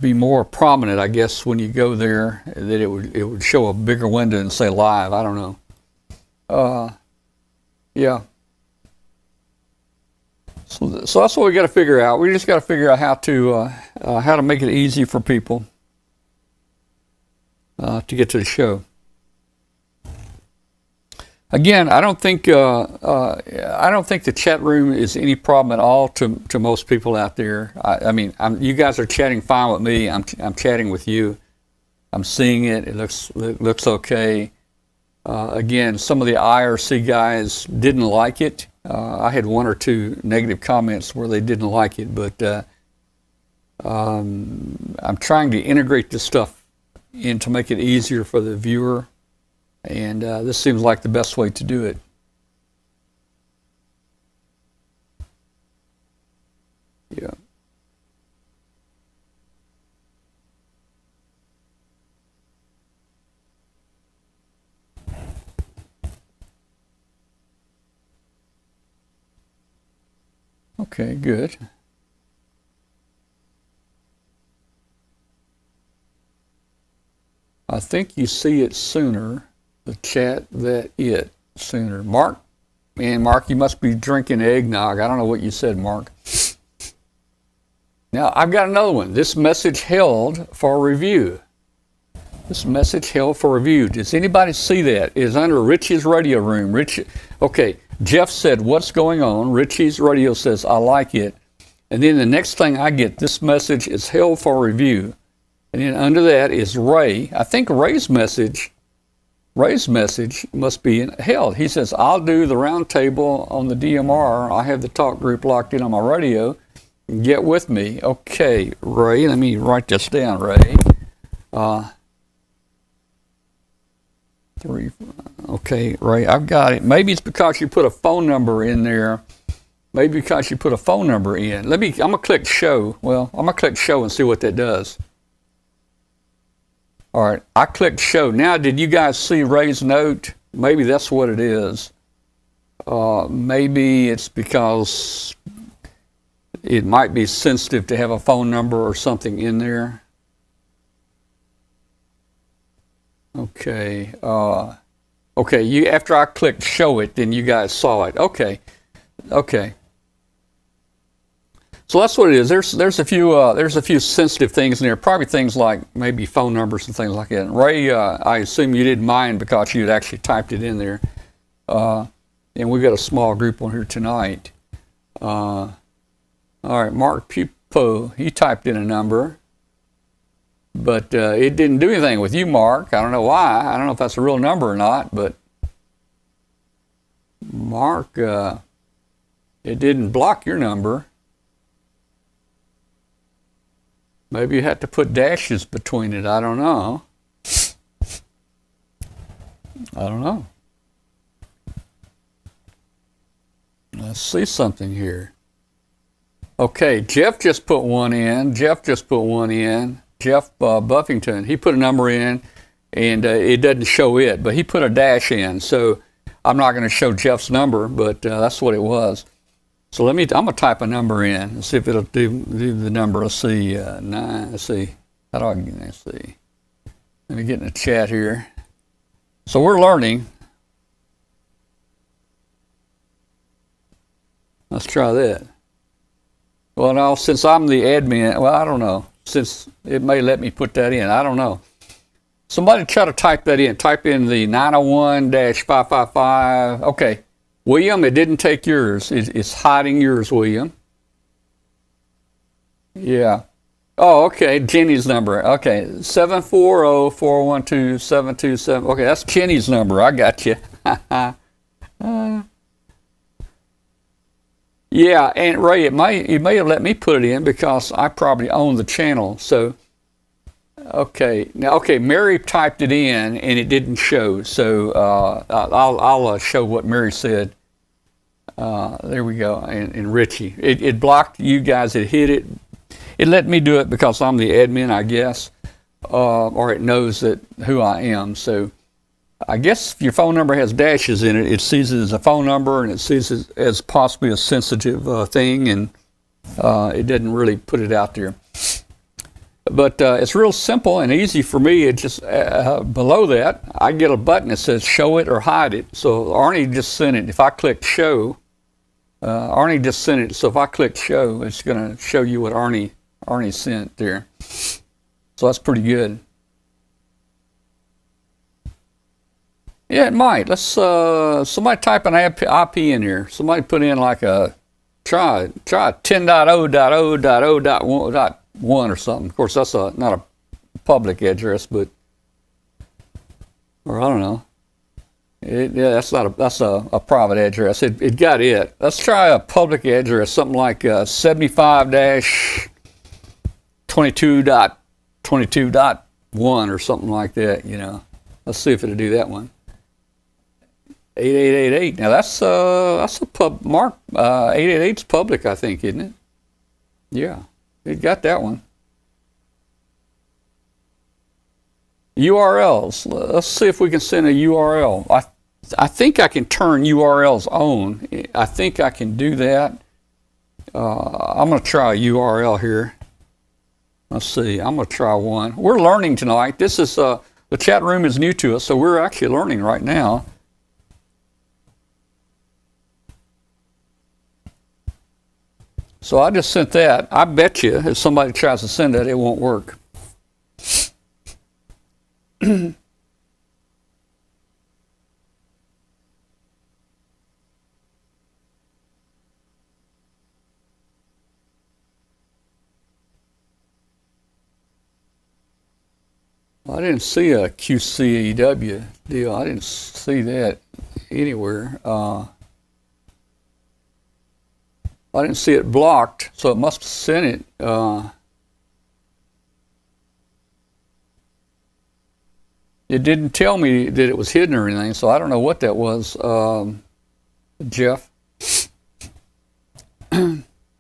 be more prominent, I guess, when you go there, that it would show a bigger window and say live. I don't know. Yeah. So that's what we got to figure out. We just got to figure out how to make it easy for people to get to the show. Again, I don't think the chat room is any problem at all to most people out there. I mean, you guys are chatting fine with me. I'm chatting with you. I'm seeing it. It looks okay. Again, some of the IRC guys didn't like it. I had one or two negative comments where they didn't like it, but I'm trying to integrate this stuff in to make it easier for the viewer, and this seems like the best way to do it. Yeah. Okay, good. I think you see it sooner, the chat, sooner. Mark, you must be drinking eggnog. I don't know what you said, Mark. Now, I've got another one. This message held for review. This message held for review. Does anybody see that? It is under Richie's radio room. Okay, Jeff said, what's going on? Richie's radio says, I like it. And then the next thing I get, this message is held for review. And then under that is Ray. I think Ray's message must be held. He says, I'll do the roundtable on the DMR. I have the talk group locked in on my radio. Get with me. Okay, Ray, let me write this down, Ray. Okay, Ray, I've got it. Maybe it's because you put a phone number in there. Maybe because you put a phone number in. I'm gonna click show. Well, I'm gonna click show and see what that does. All right, I clicked show. Now, did you guys see Ray's note? Maybe that's what it is. Maybe it's because it might be sensitive to have a phone number or something in there. Okay. Okay. After I clicked show it, then you guys saw it. Okay. Okay. So that's what it is. There's a few sensitive things in there. Probably things like maybe phone numbers and things like that. And Ray, I assume you didn't mind because you had actually typed it in there. And we've got a small group on here tonight. All right, Mark Pupo, he typed in a number. But it didn't do anything with you, Mark. I don't know why. I don't know if that's a real number or not, but Mark, it didn't block your number. Maybe you had to put dashes between it. I don't know. I don't know. Let's see something here. Okay, Jeff just put one in. Jeff Buffington, he put a number in, and it doesn't show it, but he put a dash in. So I'm not going to show Jeff's number, but that's what it was. So I'm going to type a number in and see if it'll do the number. Let's see, 9. Let's see. Let's see. Let me get in the chat here. So we're learning. Let's try that. Well, no, since I'm the admin, well, I don't know. Since it may let me put that in. I don't know. Somebody try to type that in. Type in the 901-555. Okay. William, it didn't take yours. It's hiding yours, William. Yeah. Oh, okay. Jenny's number. Okay. 740-412-727. Okay, that's Jenny's number. I got you. Yeah, and Ray, it may have let me put it in because I probably own the channel. So, okay, Mary typed it in and it didn't show. So I'll show what Mary said. There we go. And Richie, it blocked you guys. It hit it. It let me do it because I'm the admin, I guess, or it knows who I am. So I guess if your phone number has dashes in it, it sees it as a phone number and it sees it as possibly a sensitive thing, and it doesn't really put it out there. But it's real simple and easy for me. It just below that, I get a button that says show it or hide it. So Arnie just sent it. If I click show, Arnie just sent it, so if I click show, it's going to show you what Arnie sent there. So that's pretty good. Yeah, it might. Let's somebody type an IP in here. Somebody put in like a try 10.0.0.0.1 or something. Of course, that's not a public address, but or I don't know. Yeah, that's a private address. It got it. Let's try a public address, something like 75-22.22.1 or something like that. You know, let's see if it'll do that one. 8888. Now that's a Mark 888's public, I think, isn't it? Yeah, it got that one. URLs. Let's see if we can send a URL. I think I can turn URLs on. I think I can do that. I'm going to try a URL here. Let's see. I'm going to try one. We're learning tonight. This is the chat room is new to us, so we're actually learning right now. So I just sent that. I bet you if somebody tries to send that, it won't work. I didn't see a QCEW deal. I didn't see that anywhere. I didn't see it blocked, so it must have sent it. It didn't tell me that it was hidden or anything, so I don't know what that was, Jeff.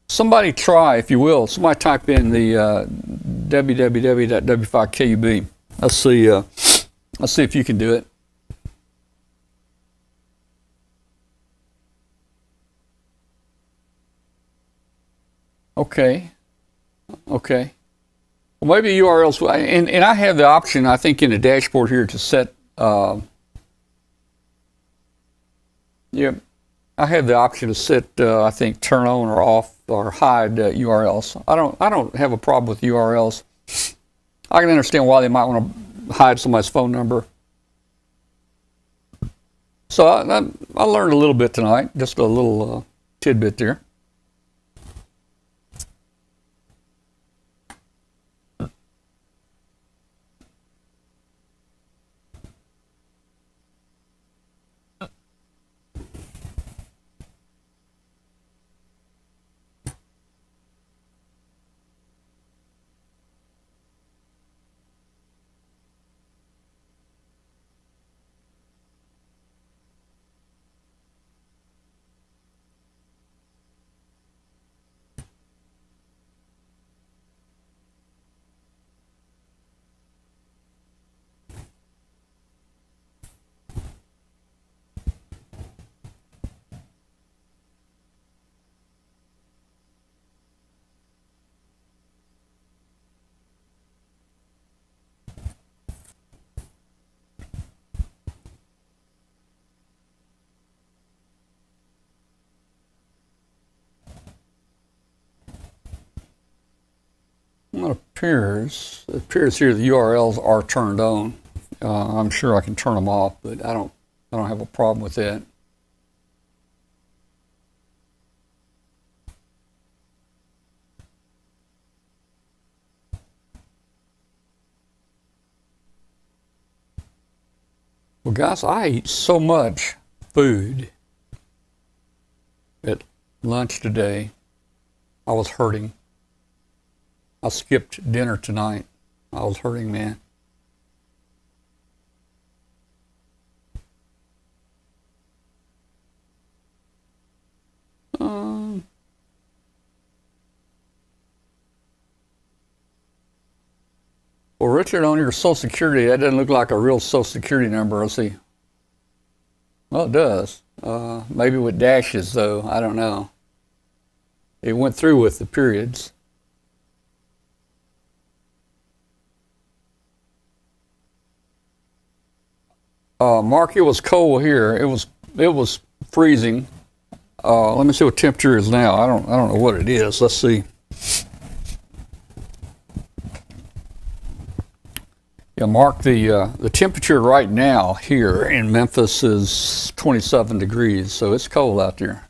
Somebody try, if you will. Somebody type in the www.w5kub. Let's see if you can do it. Okay. Well, maybe URLs, and I have the option, I think, in the dashboard here to set. Yeah, I have the option to set. I think turn on or off or hide URLs. I don't have a problem with URLs. I can understand why they might want to hide somebody's phone number. So I learned a little bit tonight, just a little tidbit there. It appears here the URLs are turned on. I'm sure I can turn them off, but I don't have a problem with that. Well, guys, I eat so much food at lunch today. I was hurting. I skipped dinner tonight. I was hurting, man. Well, Richard, on your Social Security, that doesn't look like a real Social Security number. Let's see. Well, it does. Maybe with dashes, though. I don't know. It went through with the periods. Mark, it was cold here. It was freezing. Let me see what temperature is now. I don't know what it is. Let's see. Yeah, Mark, the temperature right now here in Memphis is 27 degrees, so it's cold out there.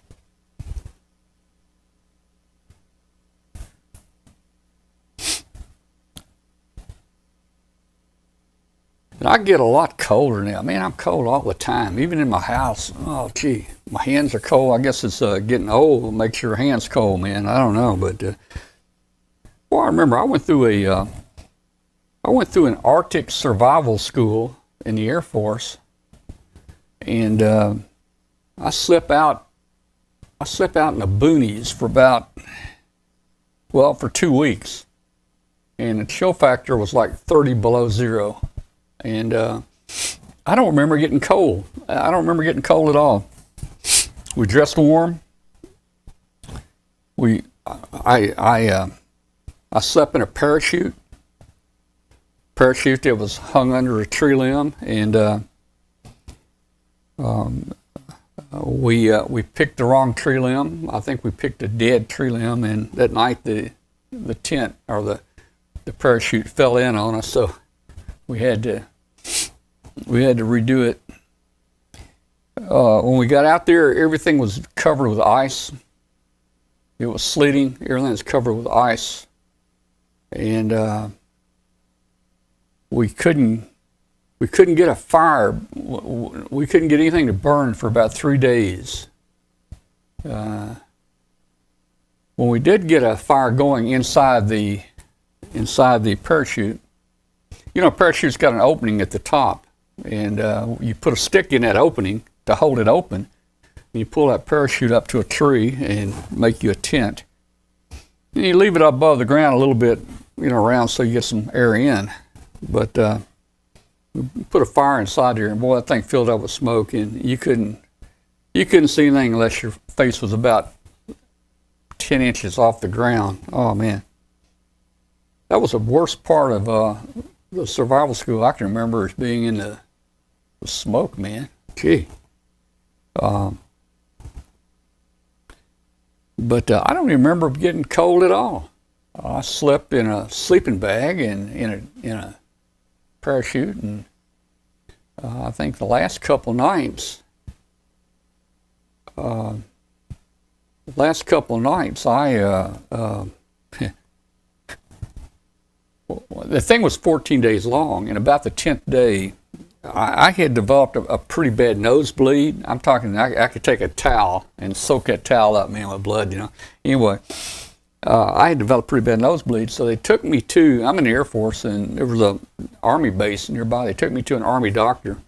And I get a lot colder now. Man, I'm cold all the time, even in my house. Oh, gee, my hands are cold. I guess it's getting old. It makes your hands cold, man. I don't know, but well, I remember I went through an Arctic survival school in the Air Force, and I slept out in the boonies for for 2 weeks, and the chill factor was like 30 below zero. And I don't remember getting cold. I don't remember getting cold at all. We dressed warm. I slept in a parachute that was hung under a tree limb, and we picked the wrong tree limb. I think we picked a dead tree limb, and that night the tent or the parachute fell in on us, so we had to redo it. When we got out there, everything was covered with ice. It was sleeting. Everything was covered with ice, and we couldn't get a fire. We couldn't get anything to burn for about 3 days. When we did get a fire going inside the parachute, you know, a parachute's got an opening at the top, and you put a stick in that opening to hold it open, and you pull that parachute up to a tree and make you a tent. And you leave it above the ground a little bit, you know, around so you get some air in. But we put a fire inside there, and boy, that thing filled up with smoke, and you couldn't see anything unless your face was about 10 inches off the ground. Oh man, that was the worst part of the survival school I can remember, as being in the smoke, man. Gee. But I don't even remember getting cold at all. I slept in a sleeping bag and in a parachute, and I think the last couple nights, I the thing was 14 days long, and about the 10th day, I had developed a pretty bad nosebleed. I'm talking, I could take a towel and soak that towel up, man, with blood, you know. Anyway, I had developed a pretty bad nosebleed, so they took me to, I'm in the Air Force, and there was an Army base nearby. They took me to an Army doctor,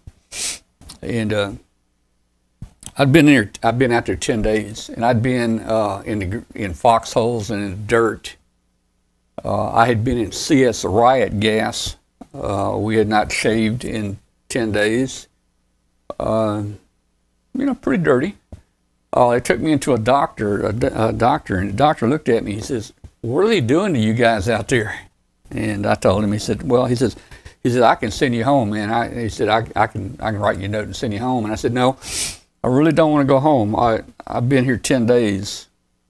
and I'd been out there 10 days, and I'd been in foxholes and in dirt. I had been in CS riot gas. We had not shaved in 10 days. You know, pretty dirty. They took me into a doctor, and the doctor looked at me. He says, "What are they doing to you guys out there?" And I told him. He said, "Well," he said, "I can send you home, man." He said, I can write you a note and send you home." And I said, "No, I really don't want to go home. I've been here 10 days.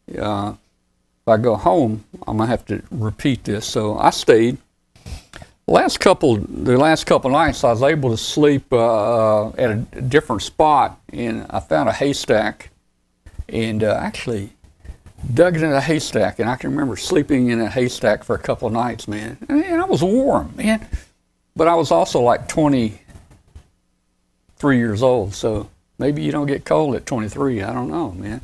If I go home, I'm gonna have to repeat this." So I stayed. The last couple nights, I was able to sleep at a different spot, and I found a haystack, and actually dug into a haystack, and I can remember sleeping in a haystack for a couple of nights, man. And I was warm, man, but I was also like 23 years old, so maybe you don't get cold at 23. I don't know, man.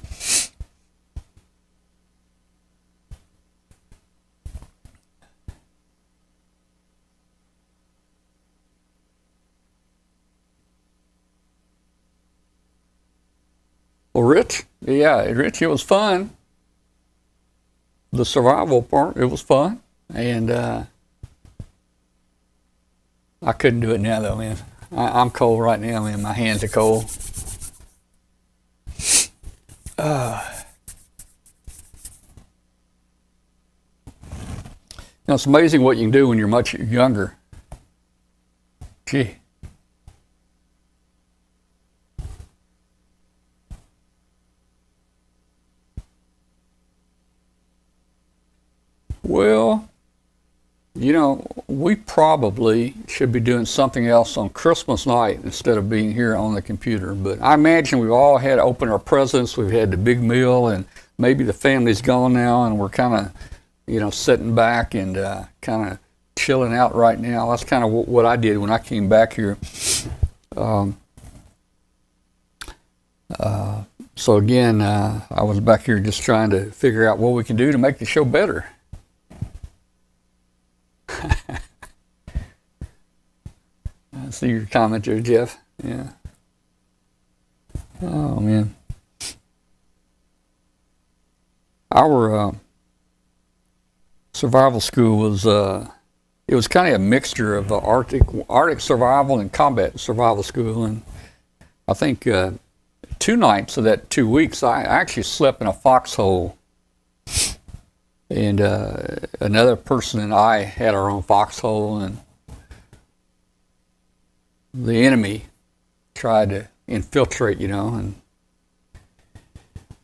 Well, Rich, it was fun. The survival part, it was fun, and I couldn't do it now, though, man. I'm cold right now, man. My hands are cold. Now, it's amazing what you can do when you're much younger. Gee. Well, we probably should be doing something else on Christmas night instead of being here on the computer. But I imagine we've all had to open our presents. We've had the big meal, and maybe the family's gone now, and we're kind of, sitting back and kind of chilling out right now. That's kind of what I did when I came back here. So again, I was back here just trying to figure out what we can do to make the show better. I see your comment there, Jeff. Yeah. Oh man. Our survival school was it was kind of a mixture of Arctic survival and combat survival school, and I think 2 nights of that 2 weeks I actually slept in a foxhole, and another person and I had our own foxhole, and the enemy tried to infiltrate, and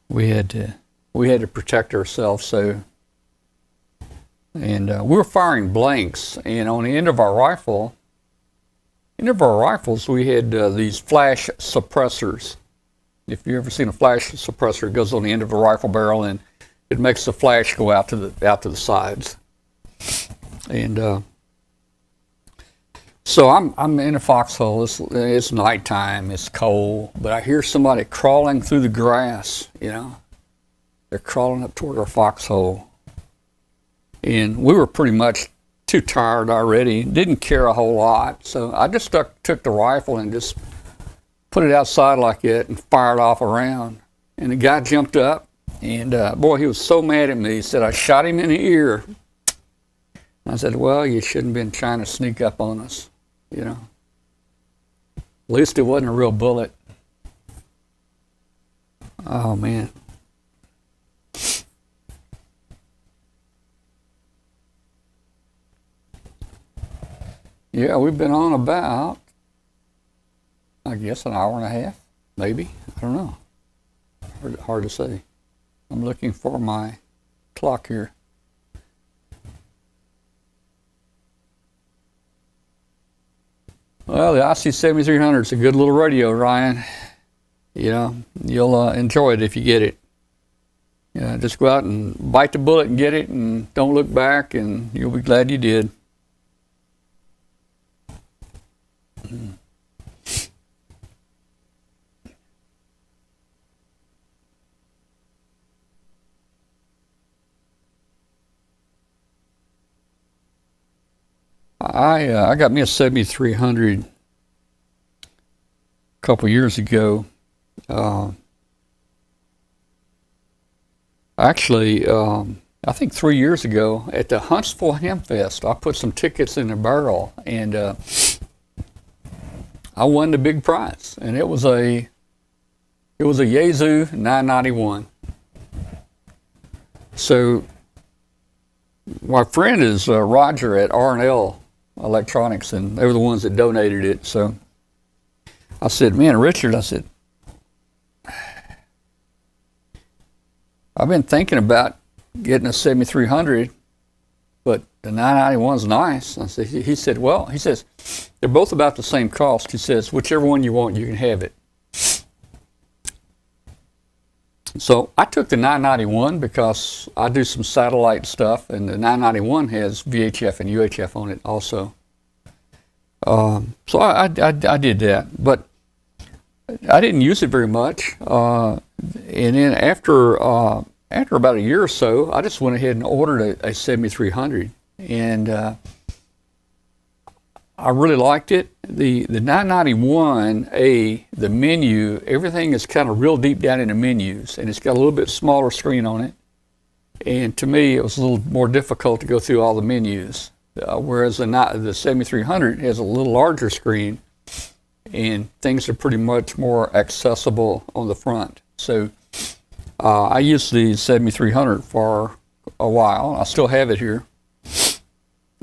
we had to protect ourselves. So, and we were firing blanks, and on the end of our rifles, we had these flash suppressors. If you've ever seen a flash suppressor, it goes on the end of a rifle barrel, and it makes the flash go out to the sides. And so I'm in a foxhole. It's nighttime. It's cold, but I hear somebody crawling through the grass. They're crawling up toward our foxhole, and we were pretty much too tired already. Didn't care a whole lot, so I just took the rifle and just put it outside like that and fired off a round. And the guy jumped up, and boy, he was so mad at me. He said I shot him in the ear. I said, well, you shouldn't have been trying to sneak up on us. At least it wasn't a real bullet. Oh man. Yeah, we've been on about, I guess, an hour and a half, maybe. I don't know. Hard to say. I'm looking for my clock here. Well, the IC7300 is a good little radio, Ryan. You'll enjoy it if you get it. Just go out and bite the bullet and get it, and don't look back, and you'll be glad you did. I got me a 7300 a couple years ago. Actually, I think 3 years ago at the Huntsville Ham Fest, I put some tickets in the barrel, and I won the big prize, and it was a Yaesu 991. So my friend is Roger at R&L Electronics, and they were the ones that donated it. So I said, man, Richard, I said, I've been thinking about getting a 7300, but the 991's nice. I said, he said, well, he says, they're both about the same cost. He says, whichever one you want, you can have it. So I took the 991 because I do some satellite stuff, and the 991 has VHF and UHF on it also. So I did that, but I didn't use it very much. And then after about a year or so, I just went ahead and ordered a 7300, and I really liked it. The 991A, the menu, everything is kind of real deep down in the menus, and it's got a little bit smaller screen on it. And to me, it was a little more difficult to go through all the menus, whereas the 7300 has a little larger screen, and things are pretty much more accessible on the front. So I used the 7300 for a while. I still have it here.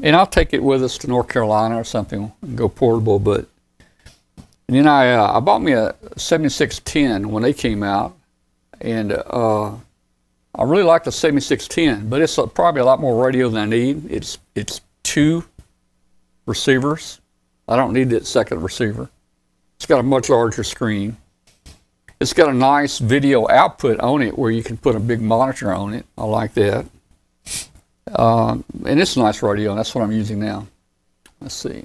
And I'll take it with us to North Carolina or something and go portable. And then I bought me a 7610 when they came out, and I really like the 7610, but it's probably a lot more radio than I need. It's 2 receivers. I don't need that second receiver. It's got a much larger screen. It's got a nice video output on it where you can put a big monitor on it. I like that. And it's a nice radio, and that's what I'm using now. Let's see.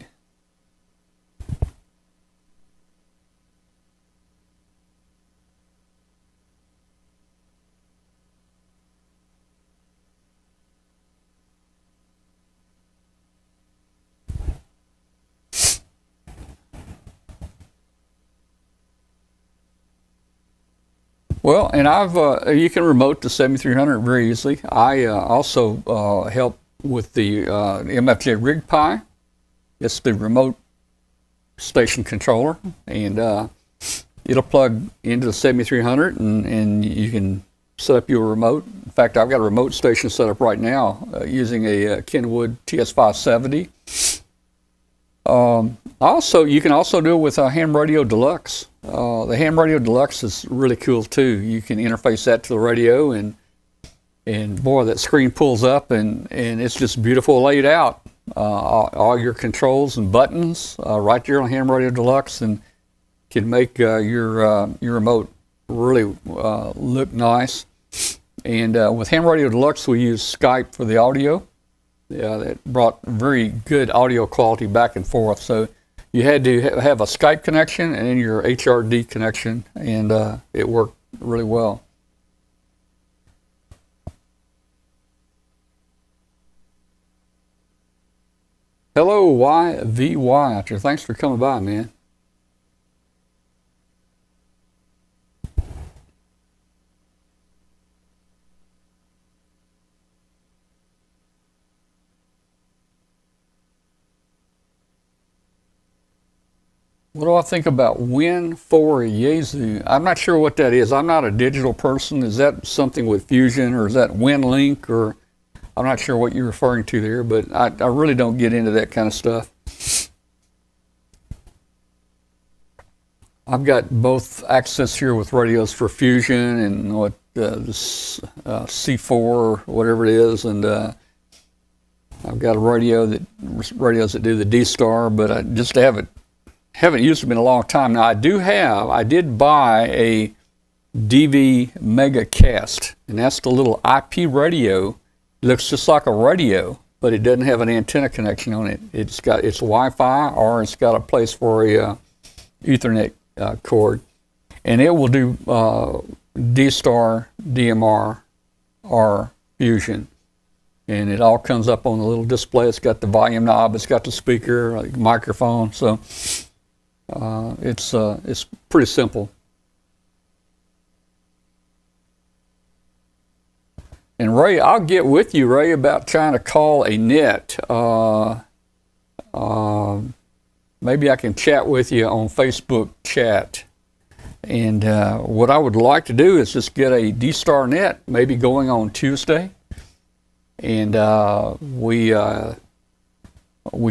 Well, and you can remote the 7300 very easily. I also help with the MFJ Rig Pi. It's the remote station controller, and it'll plug into the 7300, and you can set up your remote. In fact, I've got a remote station set up right now using a Kenwood TS570. Also, you can also do it with a Ham Radio Deluxe. The Ham Radio Deluxe is really cool too. You can interface that to the radio, and boy, that screen pulls up, and it's just beautiful laid out. All your controls and buttons right there on Ham Radio Deluxe, and can make your remote really look nice. And with Ham Radio Deluxe, we use Skype for the audio. Yeah, that brought very good audio quality back and forth. So you had to have a Skype connection and your HRD connection, and it worked really well. Hello, YVY out there. Thanks for coming by, man. What do I think about Win4 Yaesu? I'm not sure what that is. I'm not a digital person. Is that something with Fusion, or is that WinLink, or I'm not sure what you're referring to there, but I really don't get into that kind of stuff. I've got both access here with radios for Fusion and what this C4 or whatever it is, and I've got a radios that do the D-Star, but I just haven't used them in a long time. Now I did buy a DV Megacast, and that's the little IP radio. It looks just like a radio, but it doesn't have an antenna connection on it. It's Wi-Fi, or it's got a place for a Ethernet cord, and it will do D-Star, DMR, or Fusion. And it all comes up on the little display. It's got the volume knob, it's got the speaker, microphone, so it's pretty simple. And Ray, I'll get with you, Ray, about trying to call a net. Maybe I can chat with you on Facebook chat. And what I would like to do is just get a D-Star net, maybe going on Tuesday. And we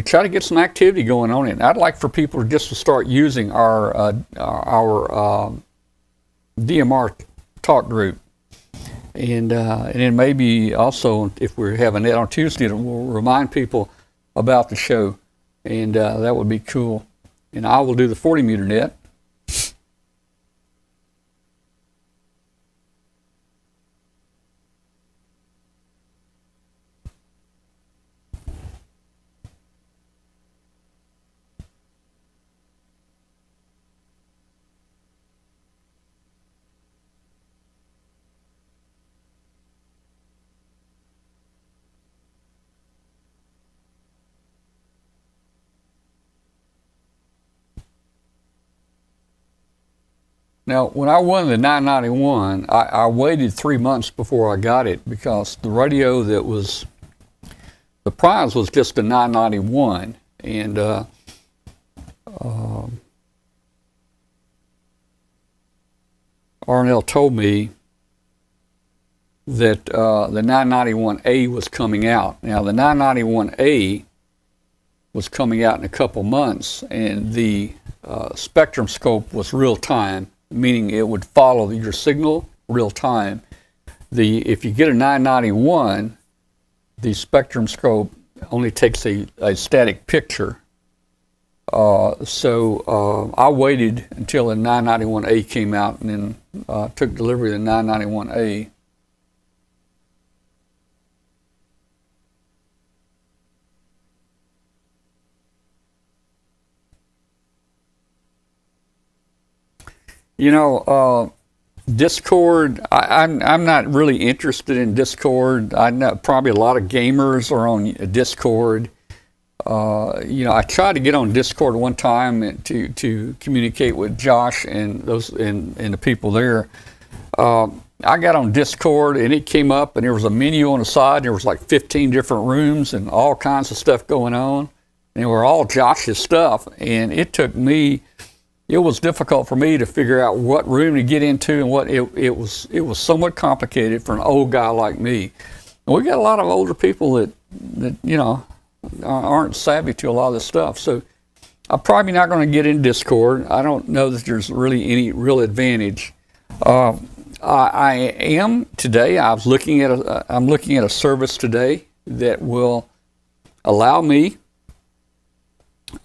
try to get some activity going on it. And I'd like for people just to start using our DMR talk group, and then maybe also if we have a net on Tuesday, we'll remind people about the show, and that would be cool. And I will do the 40 meter net. Now, when I won the 991, I waited 3 months before I got it, because the radio the prize was just a 991, and Arnell told me that the 991A was coming out. Now, the 991A was coming out in a couple months, and the spectrum scope was real time, meaning it would follow your signal real time. if you get a 991, the spectrum scope only takes a static picture. So I waited until the 991A came out, and then took delivery of the 991A. You know, Discord, I'm not really interested in Discord. I know probably a lot of gamers are on Discord. You know, I tried to get on Discord one time to communicate with Josh and the people there. I got on Discord, and it came up, and there was a menu on the side, and there was like 15 different rooms and all kinds of stuff going on. And they were all Josh's stuff, and it was difficult for me to figure out what room to get into, and what it was somewhat complicated for an old guy like me. And we got a lot of older people that you know aren't savvy to a lot of this stuff. So I'm probably not going to get in Discord. I don't know that there's really any real advantage. I am today. I'm looking at a service today that will allow me.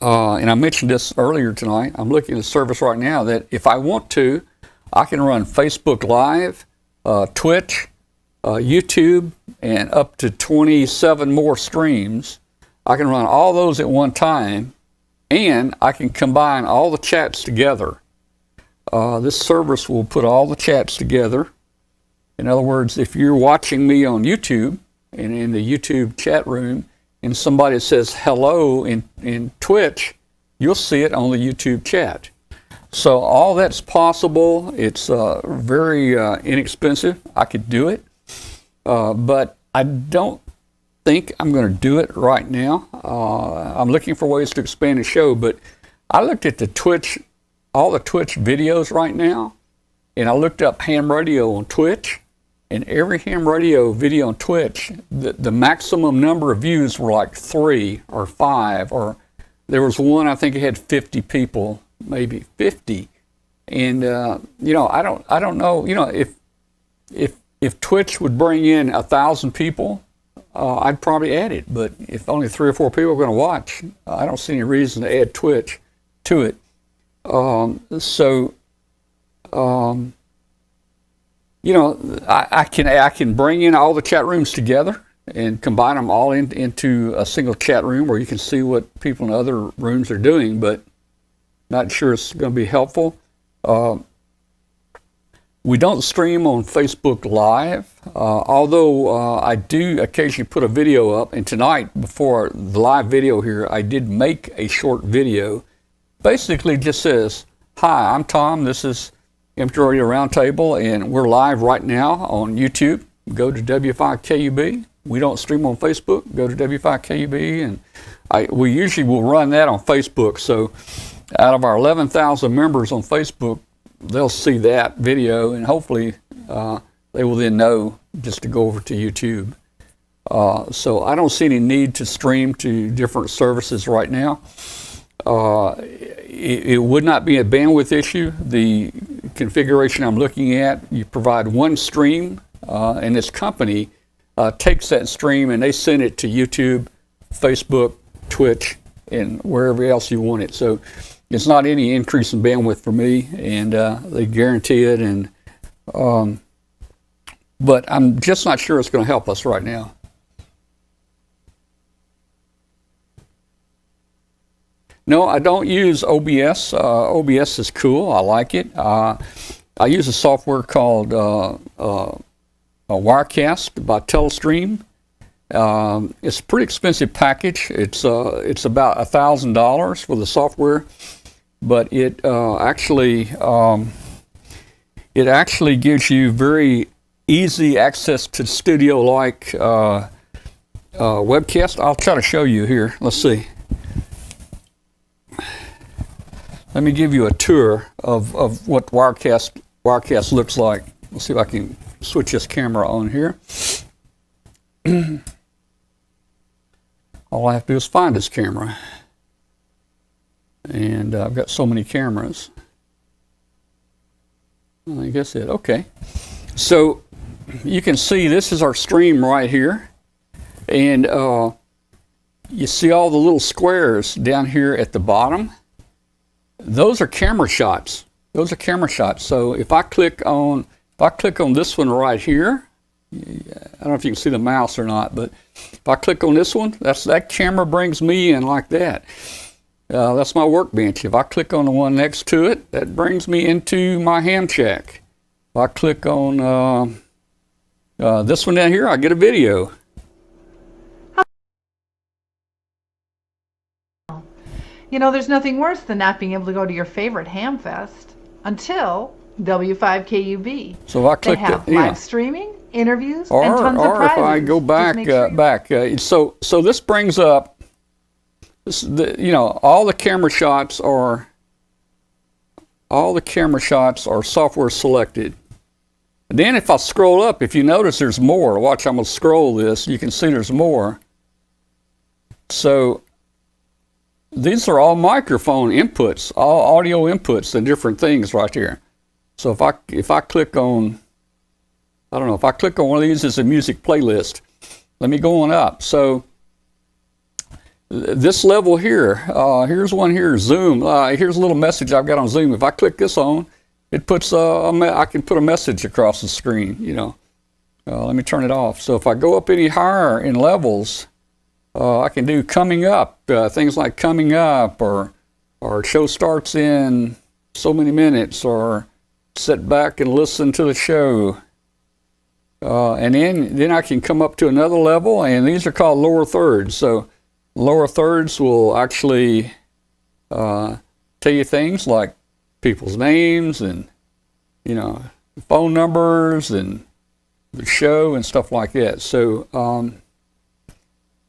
And I mentioned this earlier tonight. I'm looking at a service right now that if I want to, I can run Facebook Live, Twitch, YouTube, and up to 27 more streams. I can run all those at one time, and I can combine all the chats together. This service will put all the chats together. In other words, if you're watching me on YouTube and in the YouTube chat room, and somebody says hello in Twitch, you'll see it on the YouTube chat. So all that's possible. It's very inexpensive. I could do it, but I don't think I'm going to do it right now. I'm looking for ways to expand the show, but I looked at all the Twitch videos right now, and I looked up ham radio on Twitch. And every ham radio video on Twitch, the maximum number of views were like 3 or 5, or there was one, I think it had 50 people, maybe 50. And you know, I don't know, you know, if Twitch would bring in 1,000 people, I'd probably add it. But if only 3 or 4 people are going to watch, I don't see any reason to add Twitch to it. You know, I can bring in all the chat rooms together and combine them all into a single chat room where you can see what people in other rooms are doing, but not sure it's going to be helpful. We don't stream on Facebook Live, although I do occasionally put a video up. And tonight, before the live video here, I did make a short video. Basically just says, hi, I'm Tom, this is Empty Radio Roundtable, and we're live right now on YouTube. Go to W5KUB. We don't stream on Facebook. Go to W5KUB, and we usually will run that on Facebook. So out of our 11,000 members on Facebook, they'll see that video, and hopefully they will then know just to go over to YouTube. So I don't see any need to stream to different services right now. It would not be a bandwidth issue. The configuration I'm looking at, you provide one stream, and this company takes that stream and they send it to YouTube, Facebook, Twitch, and wherever else you want it. So it's not any increase in bandwidth for me, and they guarantee it. And but I'm just not sure it's going to help us right now. No, I don't use OBS. OBS is cool. I like it. I use a software called Wirecast by Telestream. It's a pretty expensive package. It's about $1,000 for the software, but it actually gives you very easy access to studio-like webcast. I'll try to show you here. Let's see. Let me give you a tour of what Wirecast looks like. Let's see if I can switch this camera on here. All I have to do is find this camera. And I've got so many cameras. I think that's it. Okay. So you can see this is our stream right here. And you see all the little squares down here at the bottom. Those are camera shots. Those are camera shots. So if I click on this one right here, I don't know if you can see the mouse or not, but if I click on this one, that camera brings me in like that. That's my workbench. If I click on the one next to it, that brings me into my ham shack. If I click on this one down here, I get a video.
You know, there's nothing worse than not being able to go to your favorite ham fest until W5KUB.
So if I click
they have live streaming, interviews, and tons of prizes.
Or if I go back, so this brings up this, all the camera shots are software selected. And then if I scroll up, if you notice there's more. Watch, I'm going to scroll this. You can see there's more. So these are all microphone inputs, all audio inputs and different things right here. So if I click on, I don't know, if I click on one of these as a music playlist, let me go on up. So this level here, here's one here, Zoom. Here's a little message I've got on Zoom. If I click this on, it puts I can put a message across the screen. Let me turn it off. So if I go up any higher in levels, I can do coming up, things like coming up, or show starts in so many minutes, or sit back and listen to the show. And then I can come up to another level, and these are called lower thirds. So lower thirds will actually tell you things like people's names and phone numbers and the show and stuff like that. So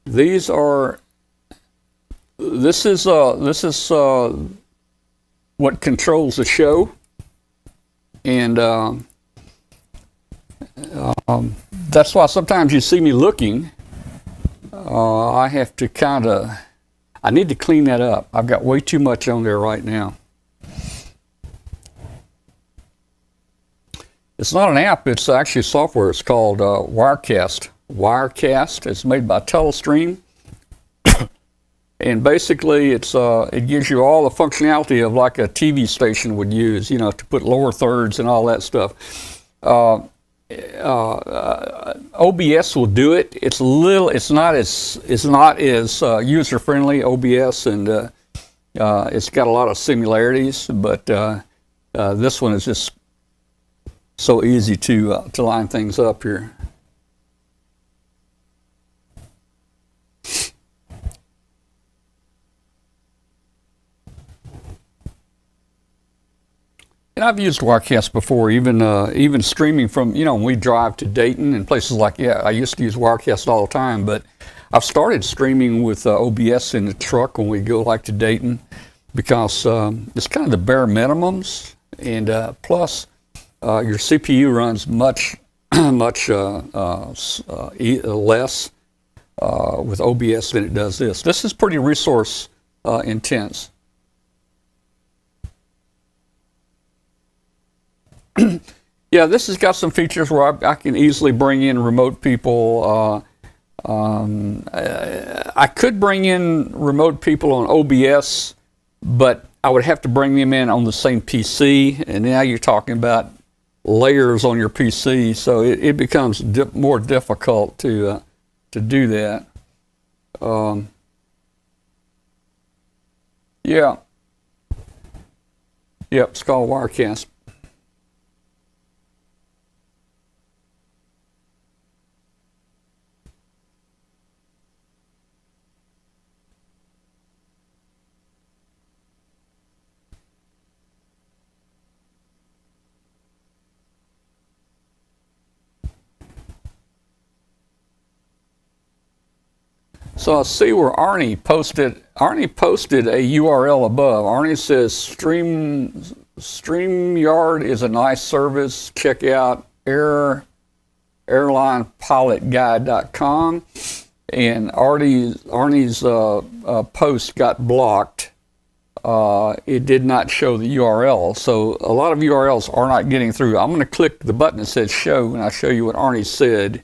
this is what controls the show, and that's why sometimes you see me looking. I have to I need to clean that up. I've got way too much on there right now. It's not an app, it's actually software. It's called Wirecast. Wirecast. It's made by Telestream. And basically it gives you all the functionality of like a TV station would use, to put lower thirds and all that stuff. OBS will do it. It's not as user friendly, OBS, and it's got a lot of similarities, but this one is just so easy to line things up here. And I've used Wirecast before, even streaming from, when we drive to Dayton and places like that. I used to use Wirecast all the time, but I've started streaming with OBS in the truck when we go like to Dayton, because it's kind of the bare minimums, and plus your CPU runs much less with OBS than it does this. This is pretty resource intense. Yeah, this has got some features where I can easily bring in remote people. I could bring in remote people on OBS, but I would have to bring them in on the same PC, and now you're talking about layers on your PC, so it becomes more difficult to do that. Yeah. Yep, it's called Wirecast. So I see where Arnie posted a URL above. Arnie says StreamYard is a nice service. Check out airlinepilotguide.com. And Arnie's post got blocked it did not show the URL. So a lot of URLs are not getting through. I'm going to click the button that says show, and I'll show you what Arnie said.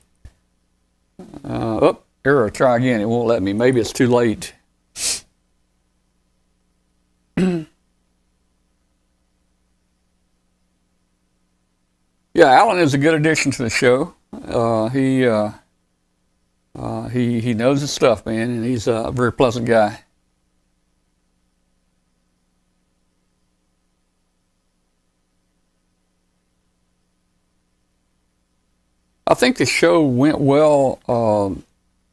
Error, try again. It won't let me. Maybe it's too late. Yeah, Alan is a good addition to the show. He knows his stuff, man, and he's a very pleasant guy. I think the show went well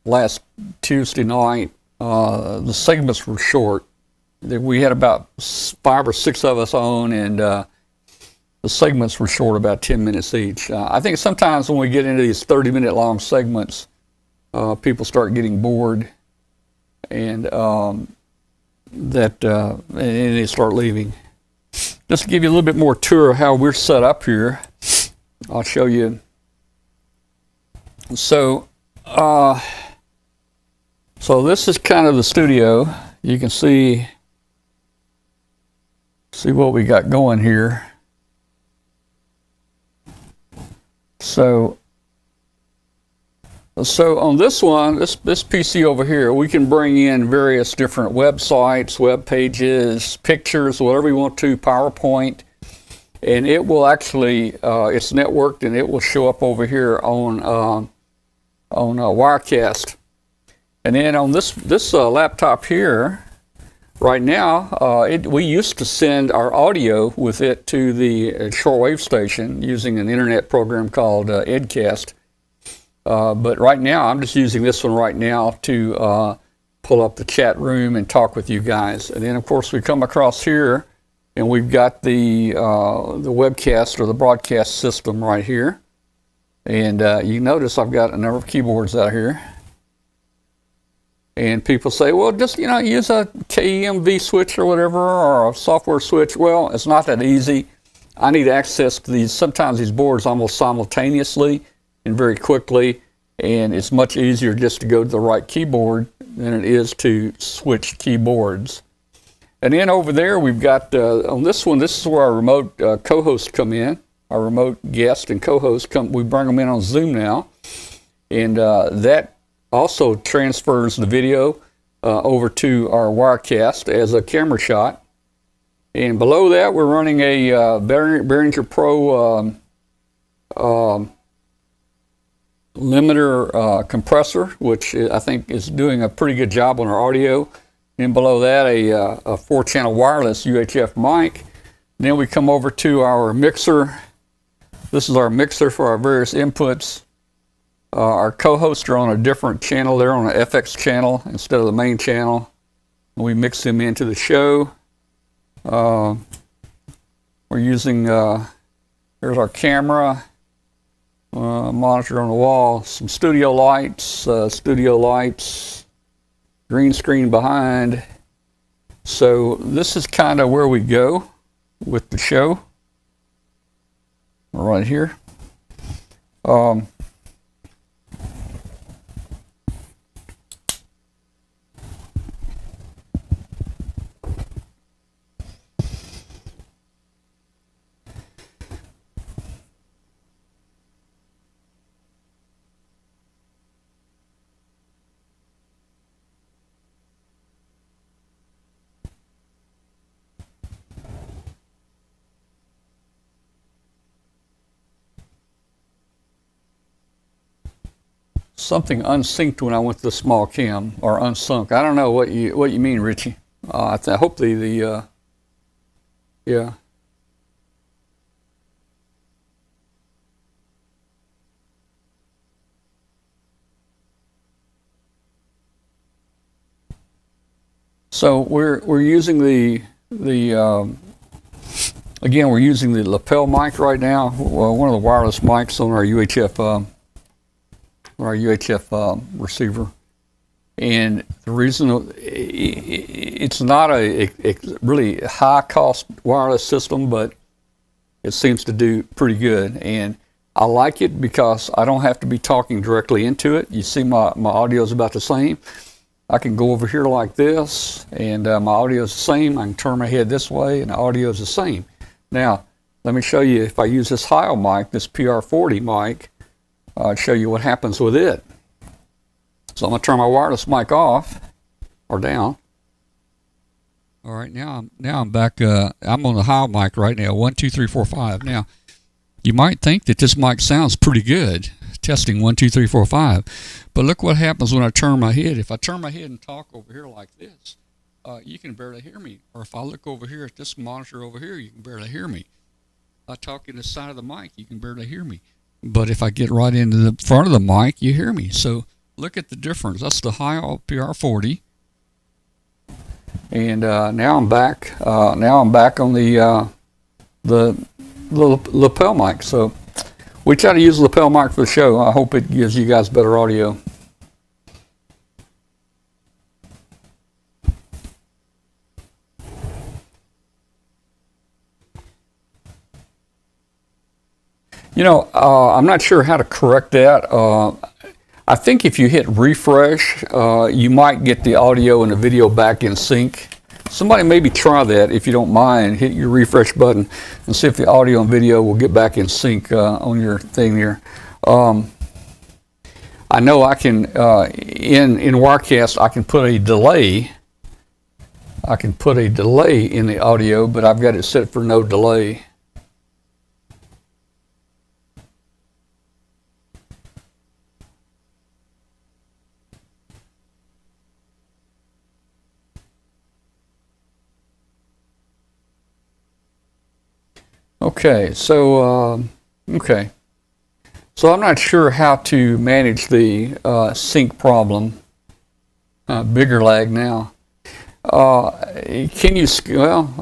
last Tuesday night. The segments were short. We had about 5 or 6 of us on, and the segments were short, about 10 minutes each. I think sometimes when we get into these 30-minute long segments, people start getting bored, and they start leaving. Just to give you a little bit more tour of how we're set up here, I'll show you. So this is kind of the studio. You can see what we got going here. So on this one, this PC over here, we can bring in various different websites, web pages, pictures, whatever you want to, PowerPoint, and it will actually, it's networked, and it will show up over here on Wirecast. And then on this laptop here, right now, we used to send our audio with it to the shortwave station using an internet program called Edcast. But right now, I'm just using this one right now to pull up the chat room and talk with you guys. And then, of course, we come across here, and we've got the webcast or the broadcast system right here. And you notice I've got a number of keyboards out here. And people say, well, just, use a KEMV switch or whatever, or a software switch. Well, it's not that easy. I need access to sometimes these boards almost simultaneously and very quickly. And it's much easier just to go to the right keyboard than it is to switch keyboards. And then over there, we've got, on this one, this is where our remote co-hosts come in. Our remote guest and co-host we bring them in on Zoom now. And that also transfers the video over to our Wirecast as a camera shot. And below that, we're running a Behringer Pro limiter compressor, which I think is doing a pretty good job on our audio. And below that, a 4-channel wireless UHF mic. And then we come over to our mixer. This is our mixer for our various inputs. Our co-hosts are on a different channel. They're on an FX channel instead of the main channel. And we mix them into the show. We're using, here's our camera, monitor on the wall, some studio lights, green screen behind. So this is kind of where we go with the show. Right here. Something unsynced when I went to the small cam, or unsunk. I don't know what you mean, Richie. I hope yeah. So we're using again, we're using the lapel mic right now. One of the wireless mics on our UHF receiver. And the reason it's not a really high cost wireless system, but it seems to do pretty good. And I like it because I don't have to be talking directly into it. You see my audio is about the same. I can go over here like this, and my audio is the same. I can turn my head this way, and the audio is the same. Now, let me show you, if I use this Hamot mic, this PR40 mic, I'll show you what happens with it. So I'm going to turn my wireless mic off, or down. All right, now I'm back. I'm on the Hamot mic right now, 1, 2, 3, 4, 5. Now, you might think that this mic sounds pretty good. Testing 1, 2, 3, 4, 5. But look what happens when I turn my head. If I turn my head and talk over here like this, you can barely hear me. Or if I look over here at this monitor over here, you can barely hear me. I talk in the side of the mic, you can barely hear me. But if I get right into the front of the mic, you hear me. So look at the difference. That's the Hamot PR40. And now I'm back. Now I'm back on the lapel mic. So we try to use the lapel mic for the show. I hope it gives you guys better audio. You know, I'm not sure how to correct that. I think if you hit refresh, you might get the audio and the video back in sync. Somebody maybe try that if you don't mind. Hit your refresh button and see if the audio and video will get back in sync on your thing here. I know I can, in Wirecast, I can put a delay. I can put a delay in the audio, but I've got it set for no delay. Okay, so so I'm not sure how to manage the sync problem. Bigger lag now. Can you? Well,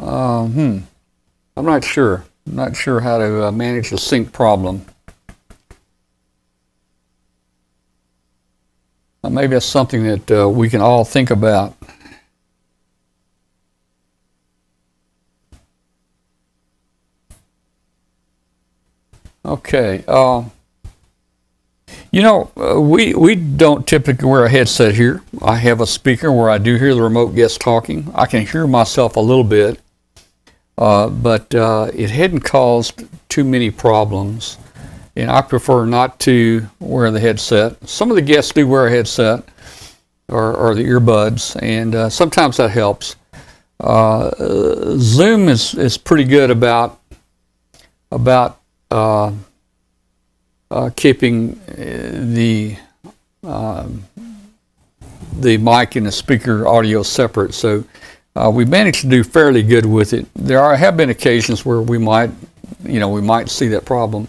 I'm not sure. I'm not sure how to manage the sync problem. Maybe that's something that we can all think about. Okay, you know, we don't typically wear a headset here. I have a speaker where I do hear the remote guest talking. I can hear myself a little bit, but it hadn't caused too many problems, and I prefer not to wear the headset. Some of the guests do wear a headset or the earbuds, and sometimes that helps. Zoom is pretty good about keeping the mic and the speaker audio separate, so we managed to do fairly good with it. There have been occasions where we might see that problem.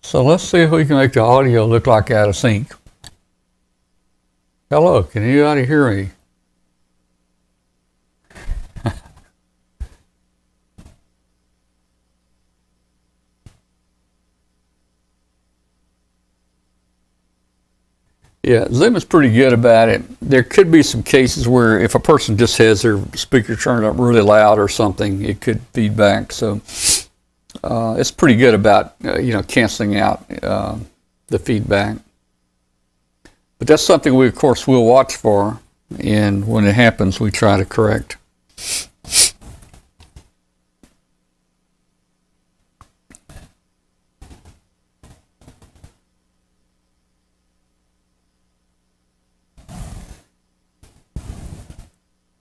So let's see if we can make the audio look like out of sync. Hello, can anybody hear me? Yeah, Zoom is pretty good about it. There could be some cases where if a person just has their speaker turned up really loud or something, it could feed back. So it's pretty good about canceling out the feedback. But that's something we, of course, will watch for, and when it happens, we try to correct.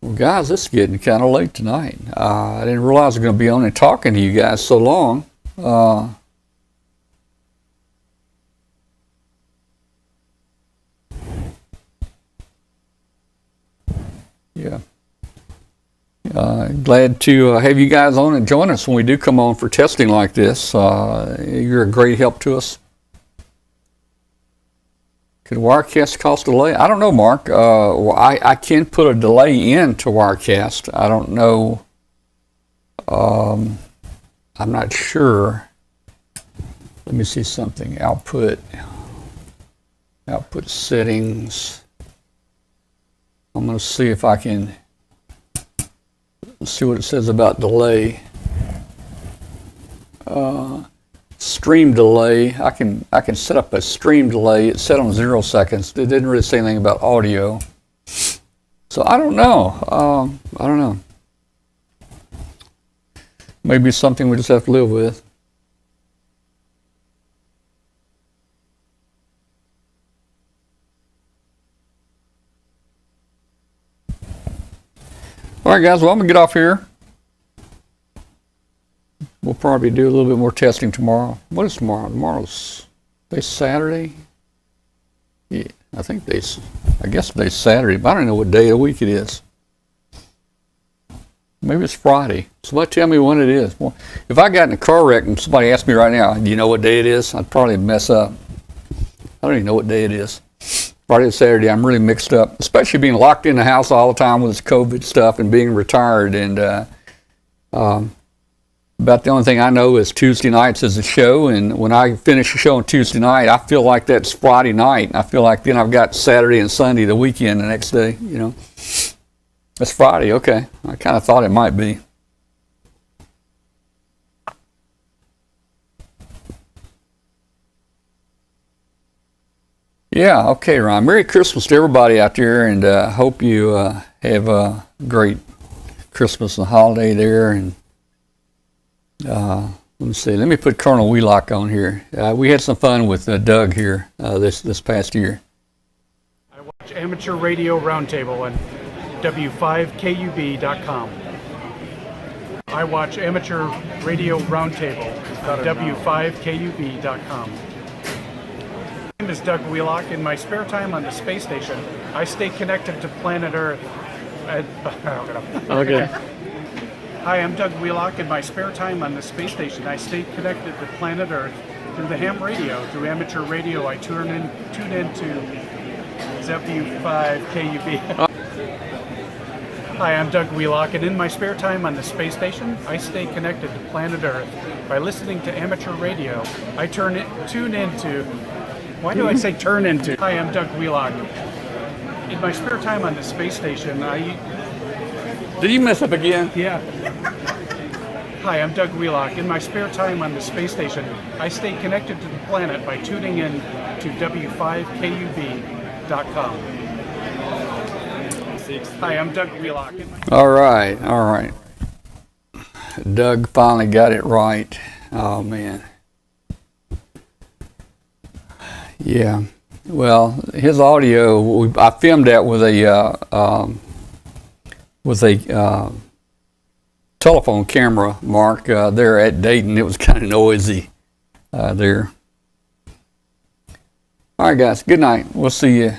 Well, guys, it's getting kind of late tonight. I didn't realize I was going to be on and talking to you guys so long. Yeah. Glad to have you guys on and join us when we do come on for testing like this. You're a great help to us. Could Wirecast cause delay? I don't know, Mark. I can put a delay into Wirecast. I don't know. I'm not sure. Let me see something. Output settings. I'm going to see if I can Let's see what it says about delay. Stream delay. I can set up a stream delay. It's set on 0 seconds. It didn't really say anything about audio. So I don't know. I don't know. Maybe it's something we just have to live with. All right, guys. Well, I'm gonna get off here. We'll probably do a little bit more testing tomorrow. What is tomorrow? Tomorrow's Saturday. Yeah, I guess today's Saturday, but I don't know what day of the week it is. Maybe it's Friday. Somebody tell me when it is. Well, if I got in a car wreck and somebody asked me right now, do you know what day it is? I'd probably mess up. I don't even know what day it is. Friday or Saturday, I'm really mixed up, especially being locked in the house all the time with this COVID stuff and being retired. And about the only thing I know is Tuesday nights is a show, and when I finish a show on Tuesday night, I feel like that's Friday night. I feel like then I've got Saturday and Sunday, the weekend, the next day, you know. That's Friday, okay. I kind of thought it might be. Yeah, okay, Ron. Merry Christmas to everybody out there, and hope you have a great Christmas and holiday there. And let me see. Let me put Colonel Wheelock on here. We had some fun with Doug here this past year.
I watch Amateur Radio Roundtable on W5KUB.com. I watch Amateur Radio Roundtable on W5KUB.com. My name is Doug Wheelock. In my spare time on the space station, I stay connected to planet Earth.
Okay.
Hi, I'm Doug Wheelock. In my spare time on the space station, I stay connected to planet Earth through the ham radio. Through amateur radio, I tune into W5KUB. Hi, I'm Doug Wheelock, and in my spare time on the space station, I stay connected to planet Earth by listening to amateur radio. I tune into. Why do I say turn into? Hi, I'm Doug Wheelock. In my spare time on the space station,
Did you mess up again?
Yeah. Hi, I'm Doug Wheelock. In my spare time on the space station, I stay connected to the planet by tuning in to W5KUB.com. Hi, I'm Doug Wheelock.
All right. Doug finally got it right. Oh, man. Yeah. Well, his audio, I filmed that with a telephone camera, Mark, there at Dayton. It was kind of noisy there. All right, guys. Good night. We'll see you